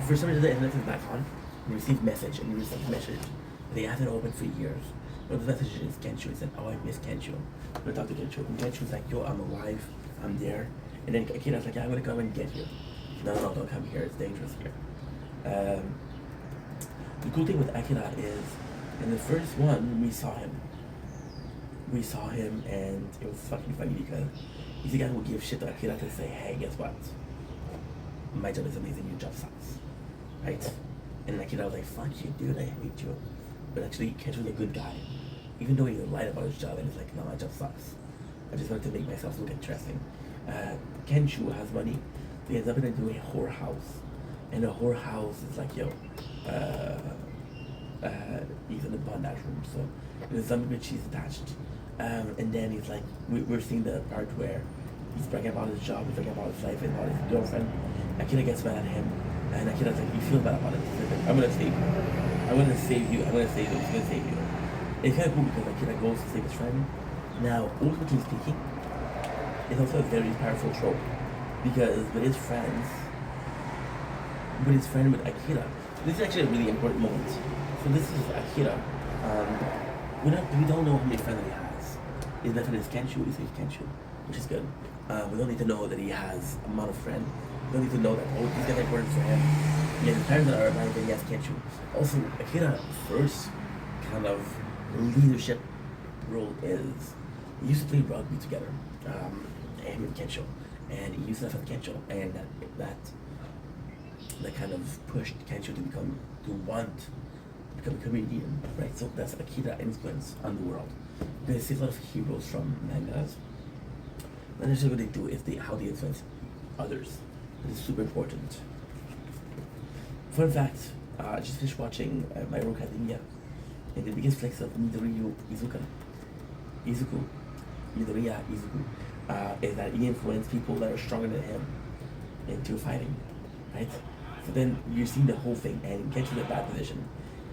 A: for some reason the internet is back on, and you receive message, and you receive a message they haven't opened for years. One of the messages is Kensho. He said, oh, I miss Kensho. I'm gonna talk to Kensho, and Kensho's like, yo, I'm alive, I'm there. And then Akira's like, yeah, I'm gonna come and get you. No, don't come here, it's dangerous here. The cool thing with Akira is, in the first one, we saw him, and it was fucking funny because he's the guy who would give shit to Akira to say, hey, guess what? My job is amazing, your job sucks, right? And Akira was like, fuck you, dude, I hate you. But actually, Kensho's a good guy, even though he lied about his job, and he's like, no, my job sucks. I just wanted to make myself look interesting. Kensho has money, so he ends up into a whorehouse. And the whorehouse is like, yo, he's in the bondage room, so there's something which he's attached. And then he's like, we're seeing the part where he's bragging about his job, he's bragging about his life, and about his girlfriend. Akira gets mad at him, and Akira's like, you feel bad about it. He's like, I'm gonna save you. I'm gonna save you. He's gonna save you. It's kind of cool because Akira goes to save his friend. Now, ultimately speaking, it's also a very powerful trope because with his friend with Akira, this is actually a really important moment. So this is Akira. We don't know how many friends he has. His best friend is Kensho. He says Kensho, which is good. We don't need to know that he has a amount of friends. We don't need to know that these guys are important for him. Yeah, the parents that are alive, and he has Kensho. Also, Akira's first kind of leadership role is he used to play rugby together, him and Kensho, and he used to have Kensho, and that that kind of pushed Kensho to want to become a comedian, right? So that's Akira influence on the world. Because you see a lot of heroes from mangas. And that's what they do is how they influence others. It is super important. Fun fact, I just finished watching My Hero Academia, and the biggest flex of Midoriya Izuku, is that he influenced people that are stronger than him into fighting, right? So then you're seeing the whole thing and get to the bad position.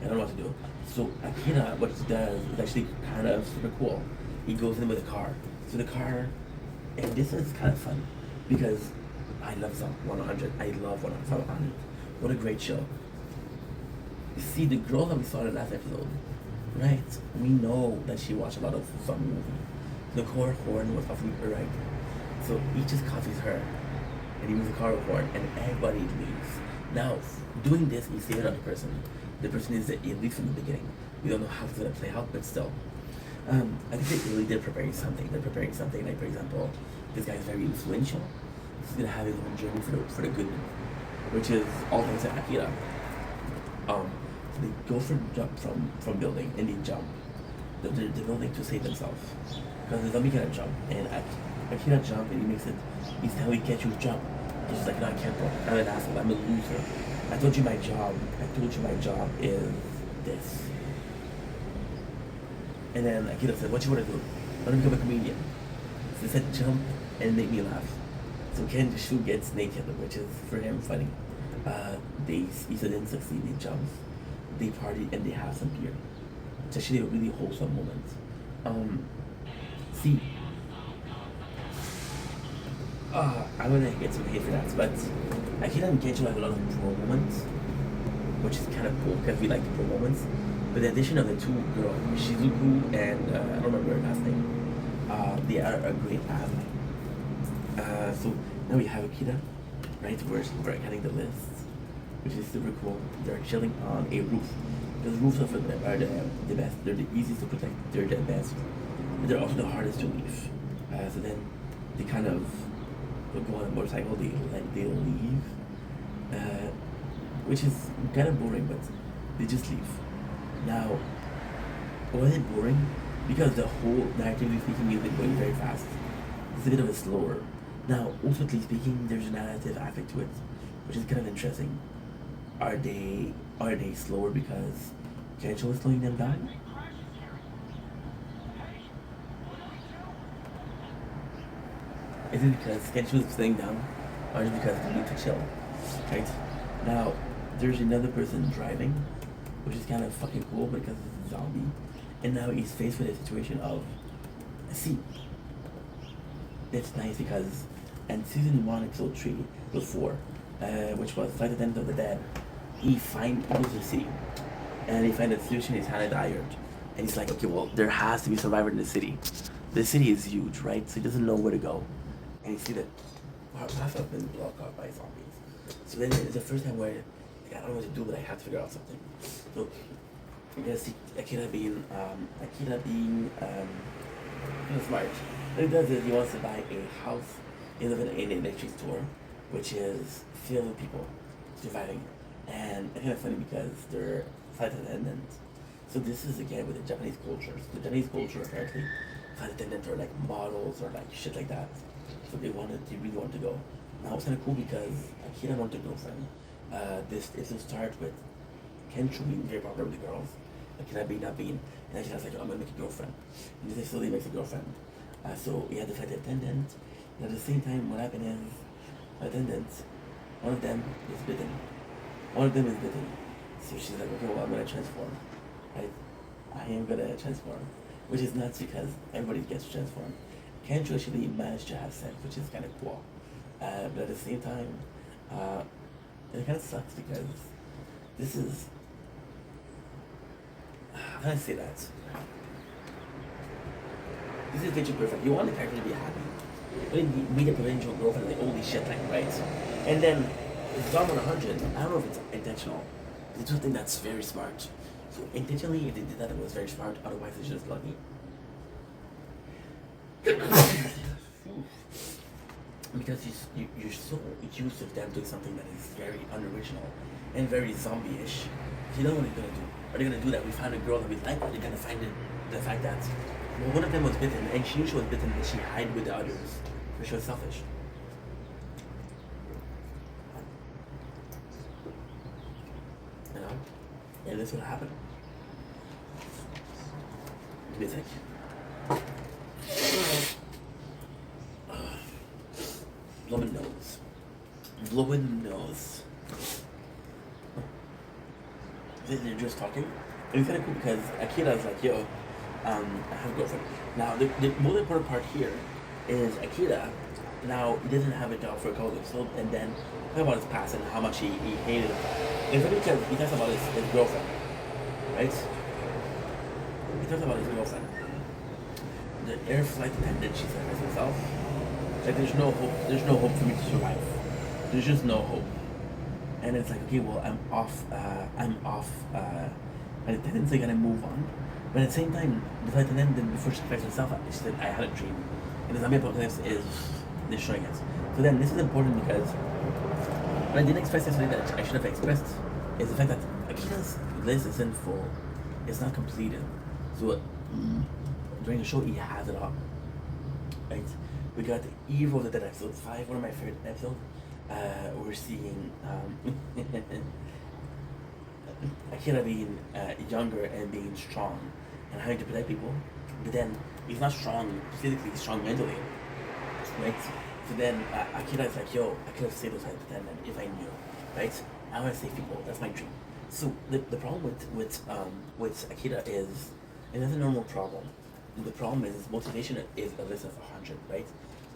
A: I don't know what to do. So Akira, what he does is actually kind of super cool. He goes in with a car. So the car, and this is kind of fun because I love Zom 100. I love 100. What a great show. You see, the girl that we saw in the last episode, right? We know that she watched a lot of Zom movie. Nicole Horn was often her right. So he just copies her. And he moves the car with horn, and everybody leaves. Now, doing this, he saves another person. The person is at least from the beginning. We don't know how it's gonna play out, but still. I think they're preparing something. They're preparing something like, for example, this guy is very influential. He's gonna have his own journey for the good, which is all thanks to Akira. So they go from building and they jump the building to save themselves because the zombie cannot jump, and Akira jump and he makes it. He's how he gets you to jump. He's just like, no, I can't, bro. I'm an asshole. I'm a loser. I told you my job is this. And then Akira said, what you want to do? I want to become a comedian. So they said, jump and make me laugh. So Kensho gets naked, which is for him funny. He didn't succeed. He jumps, they party, and they have some beer. It's actually a really wholesome moment. See, I'm gonna get some hate for that, but Akira and Kensho have a lot of pro moments, which is kind of cool because we like the pro moments. But the addition of the two girls, Shizuku and I don't remember her last name, they are a great ally. So now we have Akira, right? We're getting the list, which is super cool. They're chilling on a roof. The roofs are the best. They're the easiest to protect. They're the best. But they're also the hardest to leave. So then they kind of go on a motorcycle. They leave, which is kind of boring, but they just leave. Now, was it boring? Because the whole narratively speaking is going very fast. It's a bit of a slower. Now, ultimately speaking, there's a narrative aspect to it, which is kind of interesting. Are they slower because Kensho is slowing them down? Is it because Kensho is slowing down, or is it because they need to chill? Right? Now, there's another person driving, which is kind of fucking cool because it's a zombie, and now he's faced with a situation of, see, it's nice because in season 1, episode 3, episode 4, which was Flight Attendant of the Dead, he goes to the city, and he finds that the situation is kind of dire, and he's like, okay, well, there has to be a survivor in the city. The city is huge, right? So he doesn't know where to go, and you see that half of been blocked out by zombies. So then it's the first time where like, I don't know what to do, but I have to figure out something. So you're gonna see Akira being kind of smart. What he does is he wants to buy a house in an electric store, which is filled with people surviving. And it's kind of funny because they're flight attendants. So this is again with the Japanese culture. So the Japanese culture apparently, flight attendants are like models or like shit like that. So they really wanted to go. Now it's kind of cool because Akira wanted a girlfriend. This will start with Kensho being very popular with the girls, Akira being not being, and Akira's like, I'm gonna make a girlfriend. And this slowly makes a girlfriend. So he had the flight attendant, and at the same time, what happened is, attendants, one of them is bitten. So she's like, okay, well, I'm gonna transform, right? I am gonna transform, which is nuts because everybody gets transformed. Kensho actually managed to have sex, which is kind of cool. But at the same time, it kind of sucks because this is, how can I say that? This is picture perfect. You want the character to be happy. When you meet a potential girlfriend, like, holy shit, like, right? And then, it's Zom 100, I don't know if it's intentional. I just think that's very smart. So, intentionally, if they did that, it was very smart. Otherwise, it's just lucky. because you're so used to them doing something that is very unoriginal and very zombie-ish. You know what they're gonna do? Are they gonna do that? We found a girl that we like, or they're gonna find the fact that well, one of them was bitten, and she knew she was bitten, and she hid with the others, because she was selfish. You know, and that's what happened. Give me a sec. Blowing nose. Blowing nose. They're just talking. And it's kind of cool because Akira's like, yo, I have a girlfriend. Now, the most important part here is Akira, now, he doesn't have a job for a couple of episodes, and then talk about his past and how much he hated him. And it's funny because he talks about his girlfriend, right? He talks about his girlfriend. The air flight attendant, she said herself. Like, there's no hope for me to survive. There's just no hope. And it's like, okay, well, I'm off, my attendants are gonna move on. But at the same time, the flight attendant, before she confessed herself, she said, I had a dream. And the zombie apocalypse is destroying us. So then, this is important because what I didn't express yesterday that I should have expressed is the fact that Akira's list isn't full. It's not completed. So, during the show, he has it all. Right? We got Evil of the Dead episode 5, one of my favorite episodes. We're seeing Akira being younger and being strong and having to protect people. But then he's not strong physically, he's strong mentally. Right? So then Akira is like, yo, I could have saved those flight attendant if I knew. Right? I want to save people. That's my dream. So the problem with Akira is another normal problem. The problem is his motivation is a list of 100, right?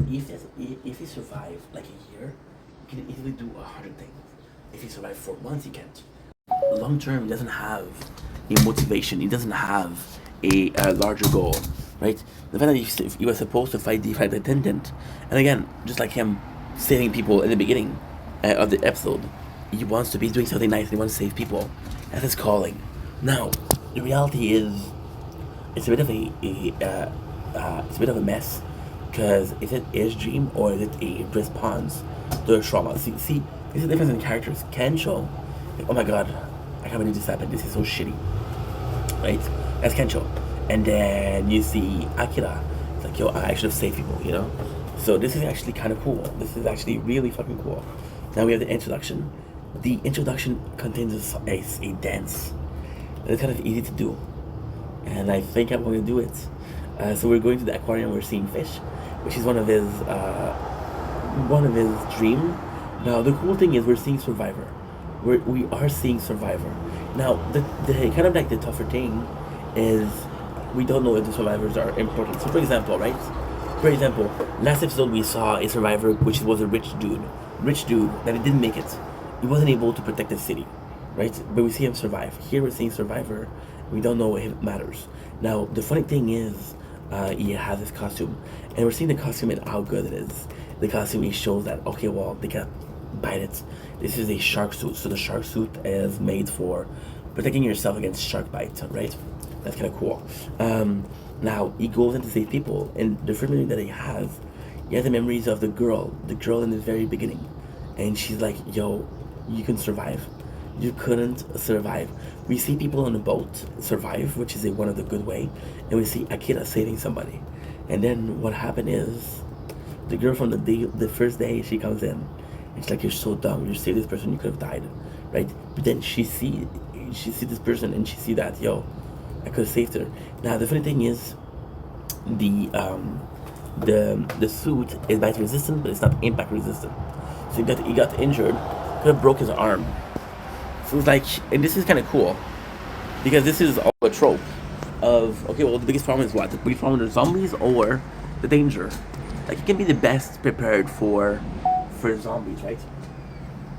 A: If he survived like a year, he can easily do 100 things. If he survived 4 months, he can't. Long term, he doesn't have a motivation. He doesn't have a larger goal, right? The fact that he was supposed to fight the flight attendant, and again, just like him saving people in the beginning of the episode, he wants to be doing something nice. And he wants to save people. That's his calling. Now, the reality is, it's a bit of a mess, because is it his dream or is it a response to a trauma? See, there's a difference in characters. Kensho, like, oh my god, I can't believe this happened. This is so shitty, right? That's Kensho. And then you see Akira. It's like, yo, I should have saved people, you know. So this is actually kind of cool. This is actually really fucking cool. Now we have the introduction. The introduction contains a dance. It's kind of easy to do, and I think I'm going to do it. So we're going to the aquarium. We're seeing fish, which is one of his dream. Now the cool thing is we're seeing Survivor. We are seeing Survivor. Now the kind of like the tougher thing is we don't know if the survivors are important. So for example, last episode we saw a survivor which was a rich dude that he didn't make it. He wasn't able to protect the city, right? But we see him survive. Here we're seeing Survivor. We don't know if it matters. Now, the funny thing is, he has his costume. And we're seeing the costume and how good it is. The costume, he shows that, okay, well, they got bite it. This is a shark suit. So the shark suit is made for protecting yourself against shark bites, right? That's kind of cool. Now, he goes in to save people. And the first memory that he has the memories of the girl in the very beginning. And she's like, yo, you can survive. You couldn't survive. We see people on the boat survive, which is one of the good way, and we see Akira saving somebody. And then what happened is, the girl from the first day, she comes in, and she's like, you're so dumb. You saved this person, you could have died, right? But then she see this person, and she see that, yo, I could have saved her. Now the funny thing is, the suit is bite resistant, but it's not impact resistant. So he got injured, could have broke his arm. So it's like, and this is kind of cool, because this is all a trope of, okay, well, the biggest problem is what? The biggest problem is zombies or the danger. Like, you can be the best prepared for zombies, right?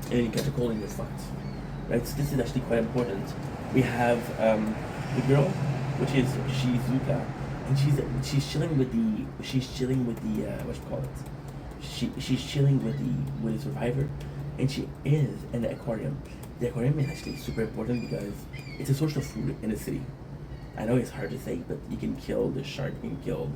A: And then you catch a cold and you're fucked, right? So this is actually quite important. We have the girl, which is Shizuka, and she's chilling with the what you call it? She's chilling with the survivor, and she is in the aquarium. The aquarium is actually super important because it's a source of food in the city. I know it's hard to say, but you can kill the shark, you can kill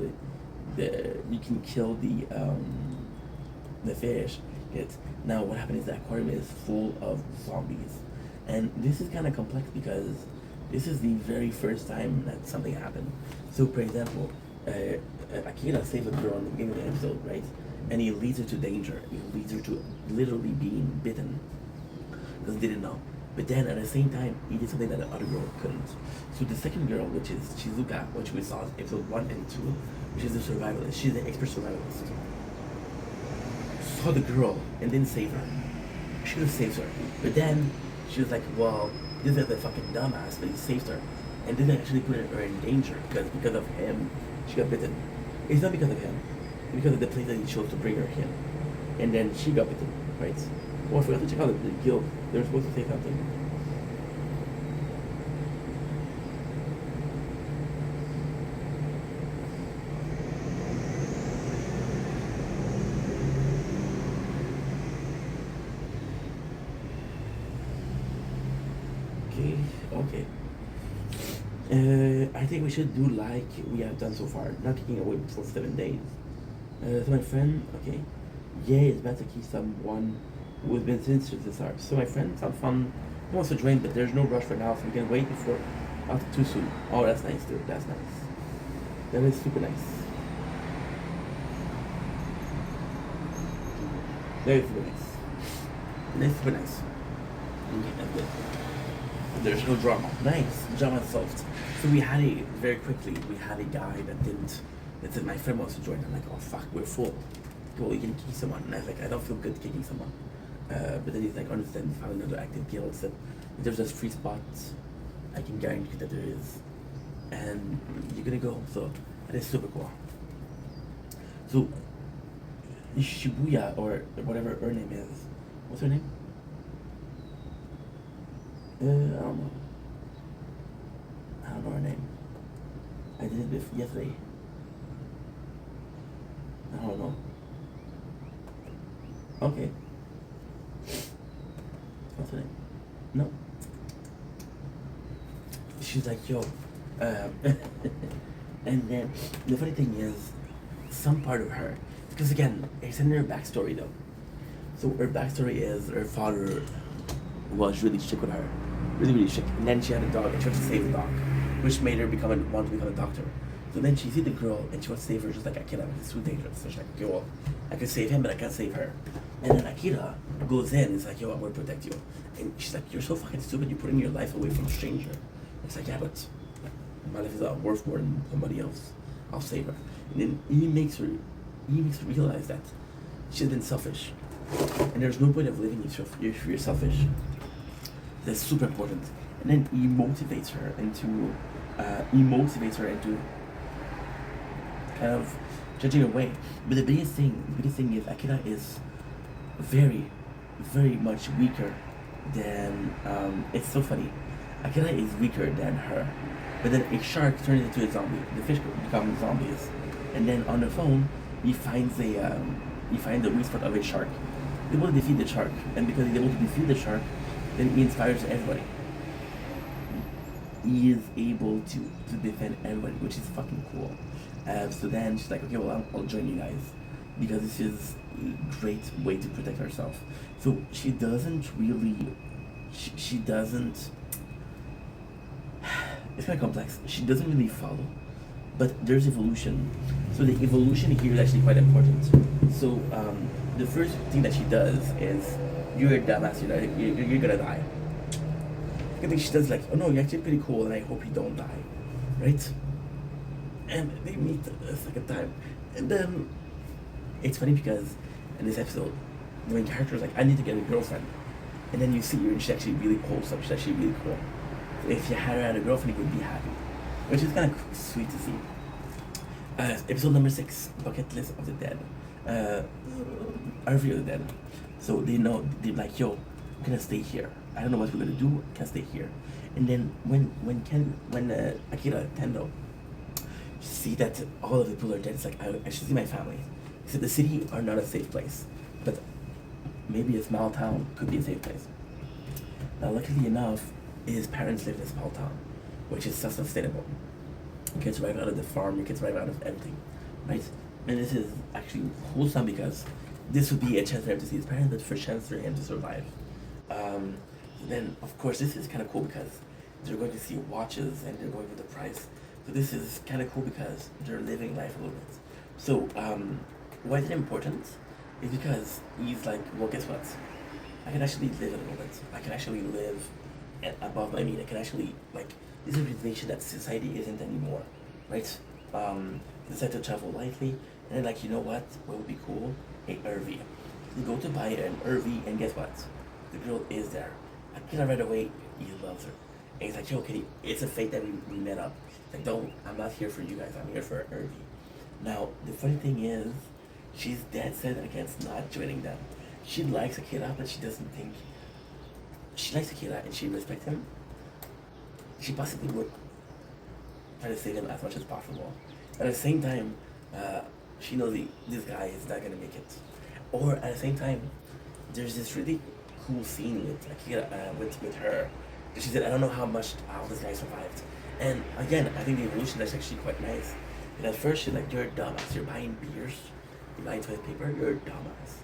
A: the fish hits. Now what happened is the aquarium is full of zombies, and this is kind of complex because this is the very first time that something happened. So for example, Akira saves a girl in the beginning of the episode, right? And he leads her to danger. He leads her to literally being bitten because they didn't know. But then at the same time, he did something that the other girl couldn't. So the second girl, which is Shizuka, which we saw in episode 1 and 2, which is the survivalist, she's the expert survivalist, saw the girl and didn't save her. She could have saved her. But then she was like, well, this is the fucking dumbass, but he saved her. And didn't actually put her in danger because of him, she got bitten. It's not because of him. It's because of the place that he chose to bring her in. And then she got bitten, right? Oh, I forgot to check out the guild. They were supposed to say something. Okay. I think we should do like we have done so far, not kicking away for 7 days. So my friend, okay, yeah, it's better to keep someone who's been since the start. So my friend found fun. He wants to join, but there's no rush for now, so we can wait before not too soon. Oh, that's nice, dude. That's nice. That is super nice. That is super nice. That's super nice. Okay, that's good. There's no drama. Nice. Drama solved. So we had very quickly, we had a guy that said my friend wants to join. I'm like, oh fuck, we're full. Well, you can kick someone. And I was like, I don't feel good kicking someone. But then he's like, understand, we found another active guild. So if there's just free spots, I can guarantee that there is. And you're gonna go. So that is super cool. So Shibuya, or whatever her name is. What's her name? I don't know. I don't know her name. I did it yesterday. I don't know. Okay. What's her name? No. She's like, yo. And then the funny thing is, some part of her, because again, it's in her backstory though. So her backstory is her father was really strict with her. Really strict. And then she had a dog and she wants to save the dog, which made her want to become a doctor. So then she sees the girl and she wants to save her, just like Akira, it's too dangerous. So she's like, okay, well, I can save him, but I can't save her. And then Akira goes in and is like, yo, I'm gonna protect you. And she's like, you're so fucking stupid, you're putting your life away from a stranger. It's like, yeah, but my life is worth more than somebody else. I'll save her. And then he makes her realize that she's been selfish. And there's no point of living if you're selfish. That's super important. And then he motivates her into kind of judging her way. But the biggest thing is Akira is very, very much weaker than it's so funny. Akira is weaker than her. But then a shark turns into a zombie. The fish become zombies. And then on the phone he finds the weak spot of a shark. He's able to defeat the shark, and because he's able to defeat the shark, then he inspires everybody. He is able to defend everybody, which is fucking cool. So then she's like, okay, well, I'll join you guys, because this is a great way to protect herself. So she doesn't really, she doesn't, it's kind of complex. She doesn't really follow, but there's evolution. So the evolution here is actually quite important. So the first thing that she does is, you're a dumbass, you're gonna die. I think she does like, oh no, you're actually pretty cool and I hope you don't die, right? And they meet a second time. And then, it's funny because in this episode, the main character is like, I need to get a girlfriend. And then you see her and she's actually really wholesome, she's actually really cool. So if you had her as a girlfriend, you would be happy. Which is kind of sweet to see. Episode number 6, Bucket List of the Dead. Army of the Dead. So they're like, yo, I'm gonna stay here. I don't know what we're gonna do, I can stay here. And then when Akira Tendo see that all of the people are dead, it's like, I should see my family. He said the city are not a safe place, but maybe a small town could be a safe place. Now luckily enough, his parents live in a small town, which is self-sustainable. You can survive out of the farm, you can survive out of everything, right? And this is actually wholesome because this would be a chance for him to see his parents, but for a chance for him to survive. Um, then, of course, this is kind of cool because they're going to see watches and they're going with the price. So this is kind of cool because they're living life a little bit. So, why is it important? Is because he's like, well, guess what? I can actually live a little bit. I can actually live above my means. I can actually, like, this is a realization that society isn't anymore, right? Decide to travel lightly, and then, like, you know what would be cool? A RV. You go to buy an RV, and guess what? The girl is there. Akira right away, he loves her. And he's like, yo, Kitty, it's a fate that we met up. Like, don't, I'm not here for you guys, I'm here for an RV. Now, the funny thing is, she's dead set against not joining them. She likes Akira, but she doesn't think, she likes Akira and she respects him. She possibly would try to save him as much as possible. At the same time, she knows this guy is not gonna make it. Or at the same time, there's this really cool scene with Akira, with her. She said, I don't know how this guy survived. And again, I think the evolution is actually quite nice. And at first, she's like, you're a dumbass. You're buying beers, you're buying toilet paper, you're a dumbass.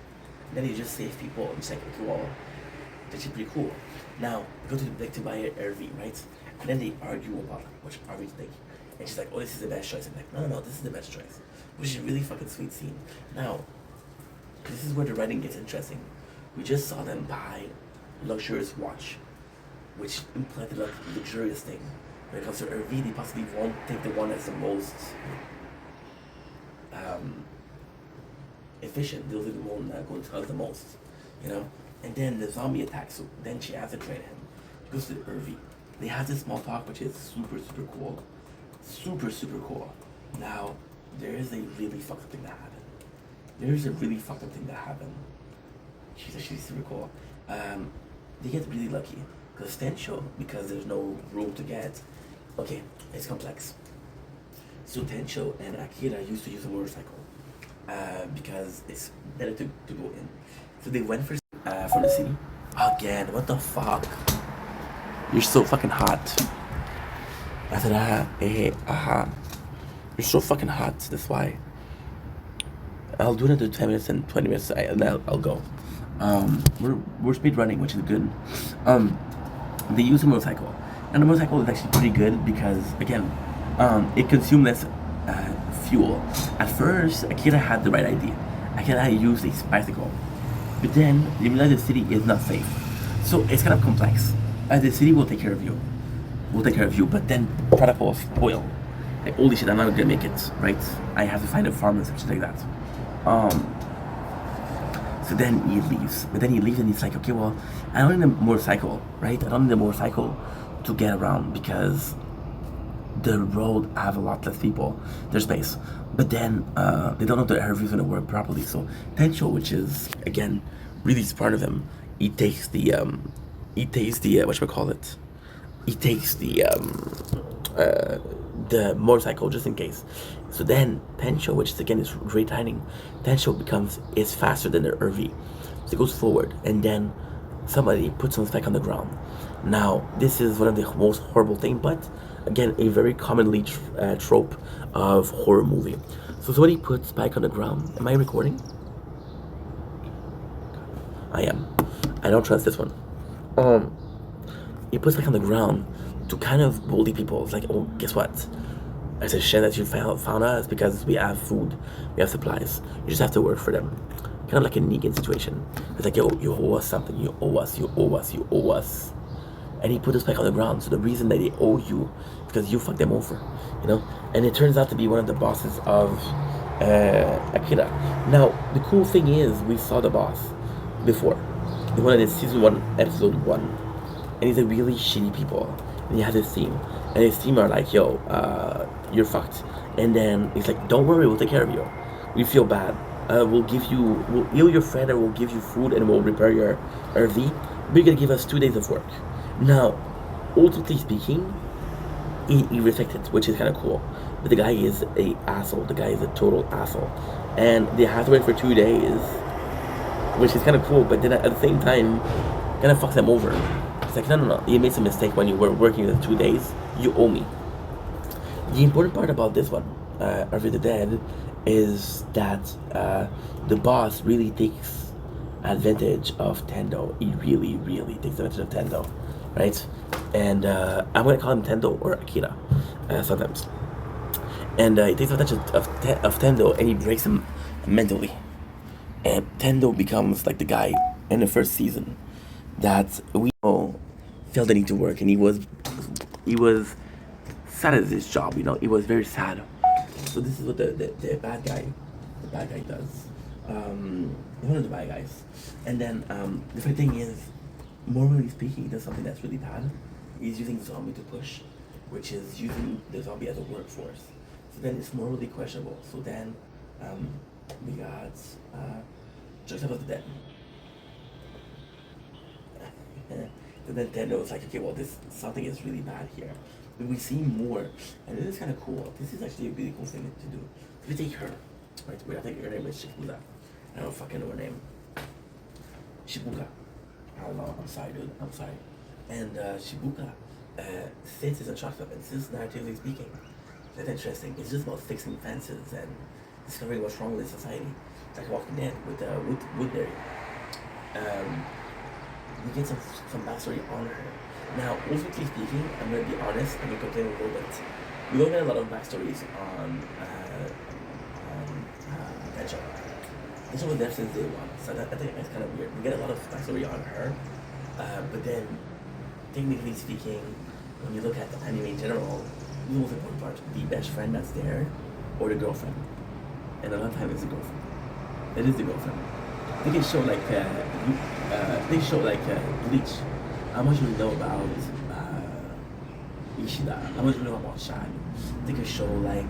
A: And then you just save people, and it's like, okay, well, that's pretty cool. Now, go to like to buy an RV, right? And then they argue about which RV to take. And she's like, oh, this is the best choice. I'm like, no, this is the best choice. Which is a really fucking sweet scene. Now, this is where the writing gets interesting. We just saw them buy luxurious watch, which implanted a luxurious thing. When it comes to RV, they possibly won't take the one that's the most efficient. They'll take the one that goes to the most, you know. And then the zombie attacks. So then she has to train him. She goes to the RV. They have this small talk, which is super cool, super cool. Now there is a really fucked up thing that happened. There's a really fucked up thing that happened. She's actually super cool. They get really lucky because Tencho, because there's no room to get. Okay, it's complex. So Tencho and Akira used to use a motorcycle because it's better to go in. So they went from the city. Again, what the fuck? You're so fucking hot. After that, you're so fucking hot. That's why. I'll do another 10 minutes and 20 minutes, and I'll go. We're speed running, which is good. They use a motorcycle, and the motorcycle is actually pretty good because again, it consumes less fuel. At first, Akira had the right idea. Akira used a bicycle, but then they realized the city is not safe, so it's kind of complex. The city will take care of you. But then product will spoil. Like, holy shit, I'm not gonna make it, right? I have to find a farm and such like that. So then he leaves. But then he leaves and he's like, okay, well, I don't need a motorcycle, right? I don't need a motorcycle to get around because the road have a lot less people. There's space. But then they don't know the RV is gonna work properly. So Tencho, which is again really smart of him, he takes the whatchamacallit? He takes the motorcycle just in case. So then Tencho, which is again is great timing, Tencho is faster than the RV. So it goes forward and then somebody puts him back on the ground. Now this is one of the most horrible things, but again a very commonly trope of horror movie. So somebody puts Spike on the ground. Am I recording? I am. I don't trust this one. He puts Spike on the ground to kind of bully people. It's like, oh, guess what? It's a shame that you found us because we have food, we have supplies. You just have to work for them. Kind of like a Negan situation. It's like, yo, you owe us something. You owe us. And he put us back on the ground. So the reason that they owe you is because you fucked them over, you know. And it turns out to be one of the bosses of Akira. Now the cool thing is we saw the boss before. The one in season 1, episode 1, and he's a really shitty people. And he has his team, and his team are like, yo, you're fucked. And then he's like, don't worry, we'll take care of you. We feel bad. We'll heal your friend, and we'll give you food, and we'll repair your RV. But you're gonna give us 2 days of work. Now, ultimately speaking, he reflected, which is kind of cool. But the guy is a asshole. The guy is a total asshole, and they have to wait for 2 days, which is kind of cool. But then at the same time, kind of fucks them over. It's like, no, you made some mistake when you were working the 2 days. You owe me. The important part about this one, Army of the Dead is that the boss really takes advantage of Tendo. He really, really takes advantage of Tendo, right? And I'm gonna call him Tendo or Akira sometimes. And he takes advantage of Tendo and he breaks him mentally. And Tendo becomes like the guy in the first season that we know felt the need to work, and he was sad at his job. He was very sad. So this is what the bad guy does. One of the bad guys. And then the funny thing is, morally speaking, he does something that's really bad. He's using zombie to push, which is using the zombie as a workforce. So then it's morally questionable. So then we got Joseph of the Dead. And then Nintendo was like, okay, well, something is really bad here. But we see more, and this is kind of cool. This is actually a really cool thing to do. So we take her, right? Wait, I think her name is Shibuya. I don't fucking know her name. Shibuka. I don't know. I'm sorry, dude. I'm sorry. And Shibuka, since it's a chopped up, and since narratively speaking, that's interesting. It's just about fixing fences and discovering what's wrong with society. It's like Walking Dead with Woodbury. We get some backstory on her. Now, ultimately speaking, I'm gonna be honest. I'm gonna complain a little bit. We don't get a lot of backstories on Deadshot. Deadshot was there since day one, so I think that's kind of weird. We get a lot of backstory on her, but then, technically speaking, when you look at the anime in general, the most important part, the best friend that's there, or the girlfriend, and a lot of times it's the girlfriend. It is the girlfriend. They can show like Bleach. How much do we know about Ishida? How much do we know about Shine? They can show like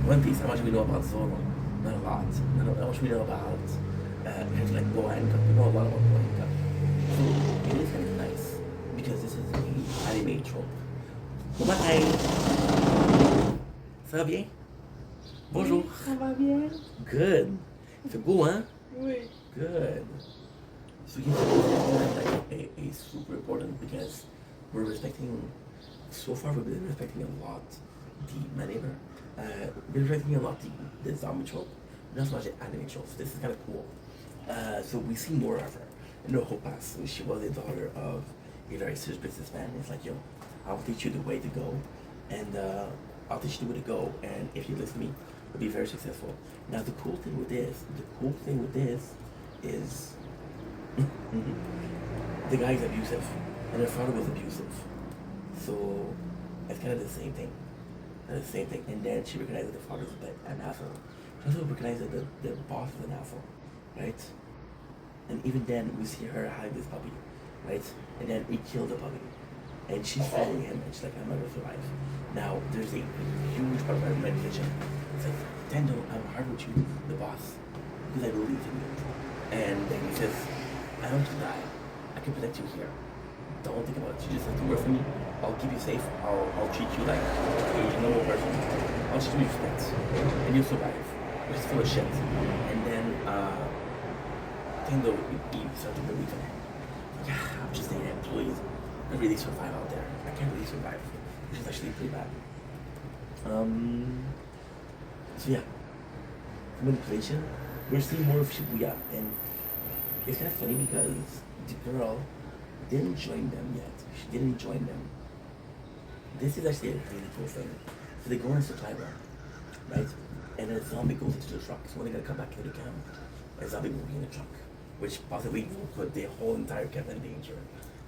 A: One Piece. How much do we know about Zoro? Not a lot. How much do we know about like Boa Hancock? We know a lot about Boa Hancock. So it is kind of nice because this is an anime trope. Bye. Ça va bien? Bonjour.
B: Ça va bien?
A: Good. C'est beau, hein?
B: Oui.
A: Good. So you like a super important because we're respecting. So far, we've been respecting a lot the maneuver. We're respecting a lot the zombie trope, not so much the anime tropes. This is kind of cool. So we see more of her in her whole past. So she was the daughter of a very serious businessman. It's like, yo, I'll teach you the way to go, and I'll teach you the way to go, and if you listen to me, you'll be very successful. Now the cool thing with this is the guy is abusive, and her father was abusive. So it's kind of the same thing. And then she recognizes the father's an asshole. She also recognizes the boss is an asshole, right? And even then, we see her having this puppy, right? And then he kills the puppy. And she's following him, and she's like, I'm not gonna survive. Now, there's a huge part of her meditation. It's like, Tendo, I'm hard with you, the boss, because I believe in you. And then he says, I don't want you to die. I can protect you here. Don't think about it. You just have to work for me. I'll keep you safe. I'll treat you like a normal person. I'll just give you respect. And you'll survive. Which is full of shit. And then, Tendo, he started to believe in it. Yeah, I'm just an employee. I really survive out there. I can't really survive. Which is actually pretty bad. So yeah. Manipulation. We're seeing more of Shibuya, and it's kind of funny because the girl didn't join them yet. She didn't join them. This is actually a really cool thing. So they go on a supply run, right? And a zombie goes into the truck. So when they're gonna come back to the camp, a zombie will be in the truck, which possibly will put the whole entire camp in danger.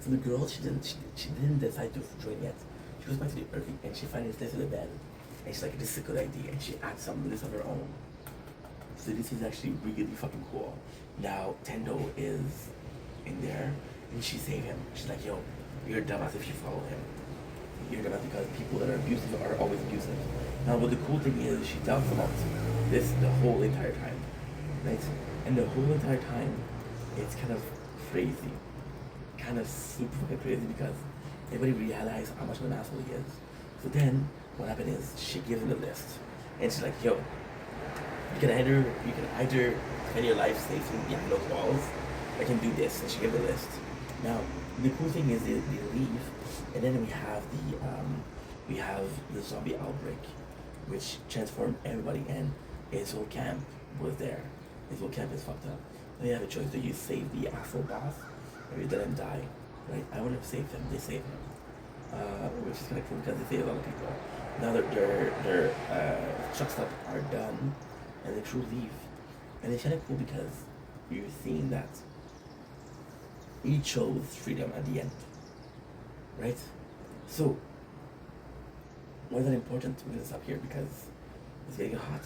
A: So the girl, she didn't decide to join yet. She goes back to the Earth and she finds this in the bed. And she's like, this is a good idea. And she adds some of this of her own. So this is actually really fucking cool. Now Tendo is in there and she saved him. She's like, yo, you're a dumbass if you follow him. You're a dumbass because people that are abusive are always abusive. Now what the cool thing is, she talks about this the whole entire time, right? And the whole entire time, it's kind of crazy. Kind of super fucking crazy because everybody realized how much of an asshole he is. So then, what happened is, she gives him a list. And she's like, yo, you can either spend your life safely behind those walls, or you can do this. And she gave the list. Now, the cool thing is they leave, and then we have we have the zombie outbreak, which transformed everybody, and his whole camp was there. His whole camp is fucked up. Now you have a choice: do you save the asshole boss, or you let him die? Right? I would have saved him. They saved him, which is kind of cool because they save a lot of people. Now their trucks up are done, and the crew leave, and it's kind of cool because you're seeing that he chose freedom at the end, right? So why is that important? We're gonna stop here because it's getting hot,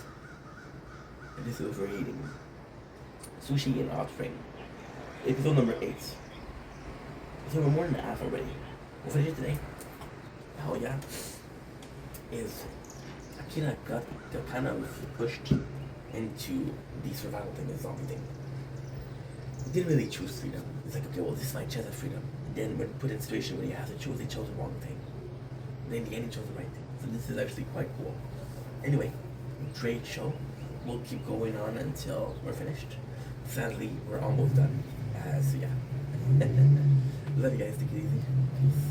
A: and this is overheating. Sushi in hot spring, episode number 8. So we're more than half already. We'll finish it today. Hell yeah. Is Akira got kind of pushed into the survival thing, the zombie thing. He didn't really choose freedom. It's like, okay, well, this is my chance at freedom. Then when put in a situation where he has to choose, he chose the wrong thing. And in the end, he chose the right thing. So this is actually quite cool. Anyway, great show. We'll keep going on until we're finished. Sadly, we're almost done. So yeah. Love you guys. Take it easy. Peace.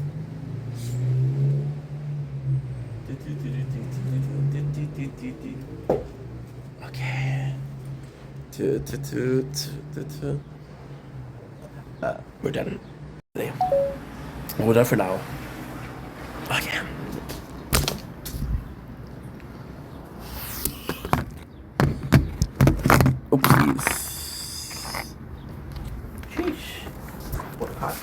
A: Okay. We're done. We're done for now. Okay. Oopsies. Sheesh. What hot.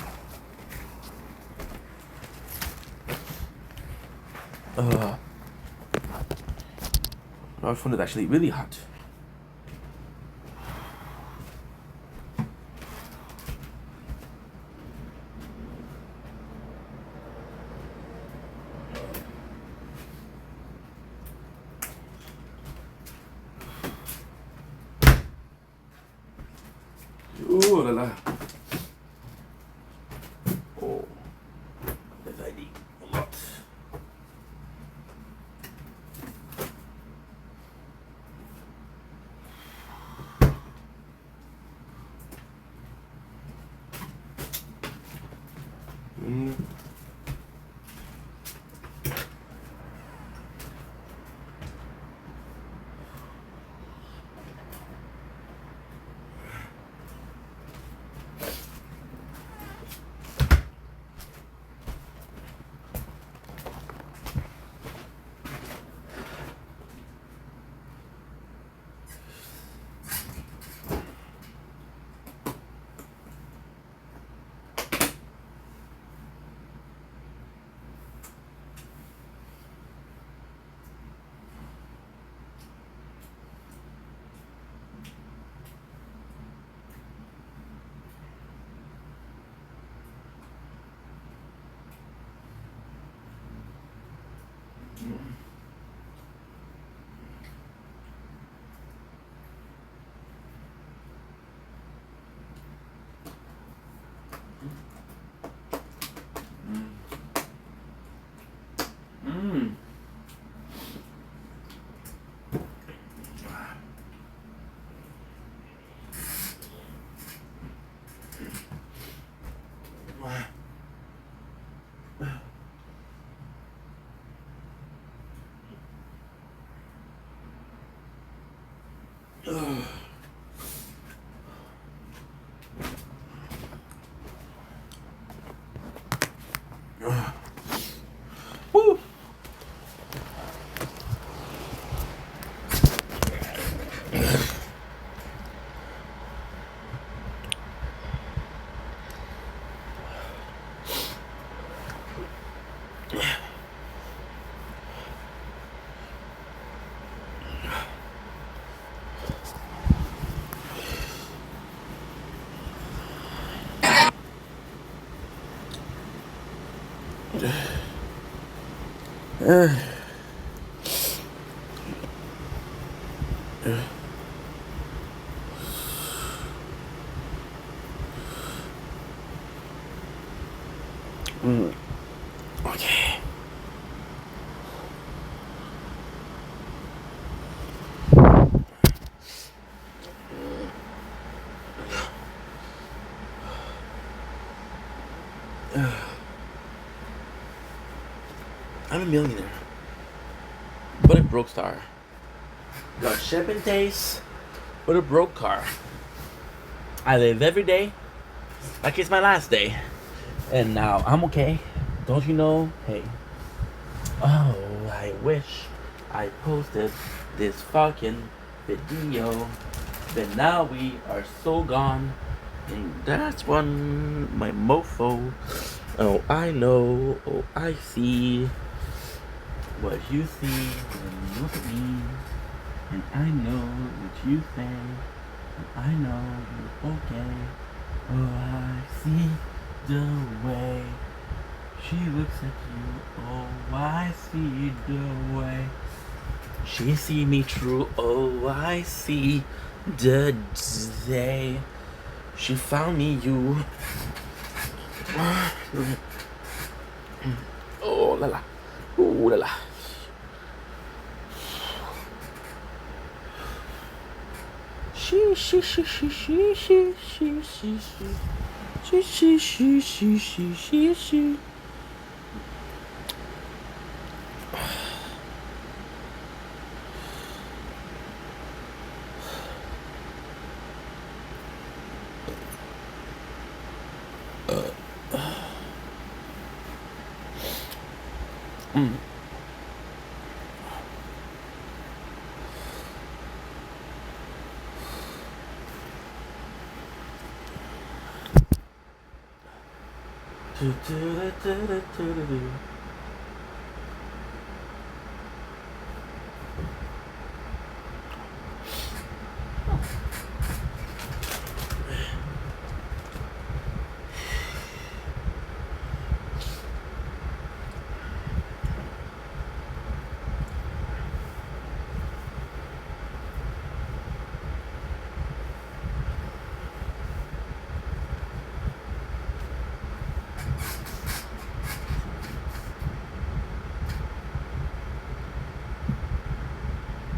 A: Our phone is actually really hot. Ooh la la. Oh, that's ID a lot. Woo! Okay. I'm a millionaire. But a broke star. Got shipping taste, but a broke car. I live every day like it's my last day. And now I'm okay. Don't you know? Hey. Oh, I wish I posted this fucking video. But now we are so gone. And that's one my mofo. Oh, I know. Oh, I see what you see when you look at me. And I know what you think. And I know you're okay. Oh, I see the way she looks at you. Oh, I see the way she see me through. Oh, I see the day she found me you. Oh la la. Ooh la la. She she she she she she she she she she she she she she she.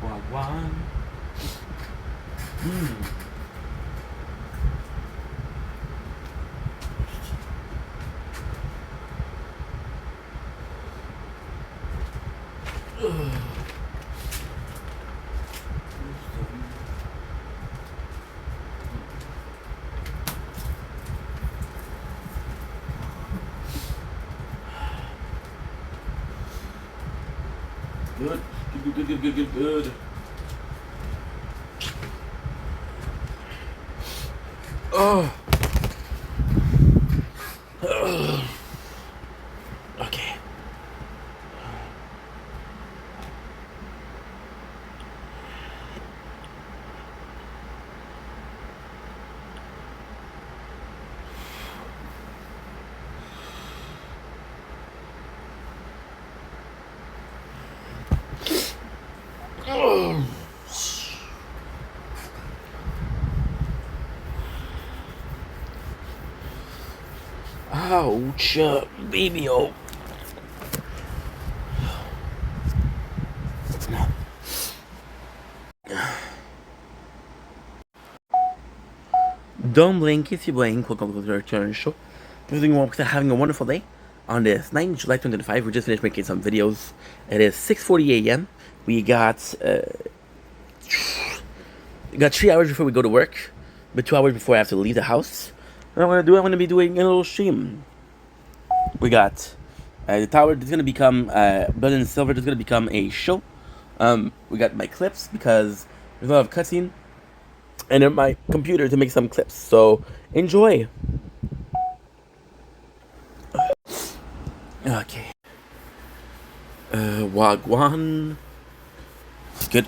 A: Wagwan. Good. Good. Oh. Okay. Ouch, baby, oh. Don't blink if you blink. Welcome to the return show. Everything well, having a wonderful day. On this 9th July 2025, we just finished making some videos. It is 6:40 a.m. We got 3 hours before we go to work, but 2 hours before I have to leave the house. What I'm gonna be doing a little stream. We got the tower. Is gonna become Blood and Silver. Is gonna become a show. We got my clips because there's a lot of cutscene, and then my computer to make some clips. So enjoy. Okay. Wagwan. Good.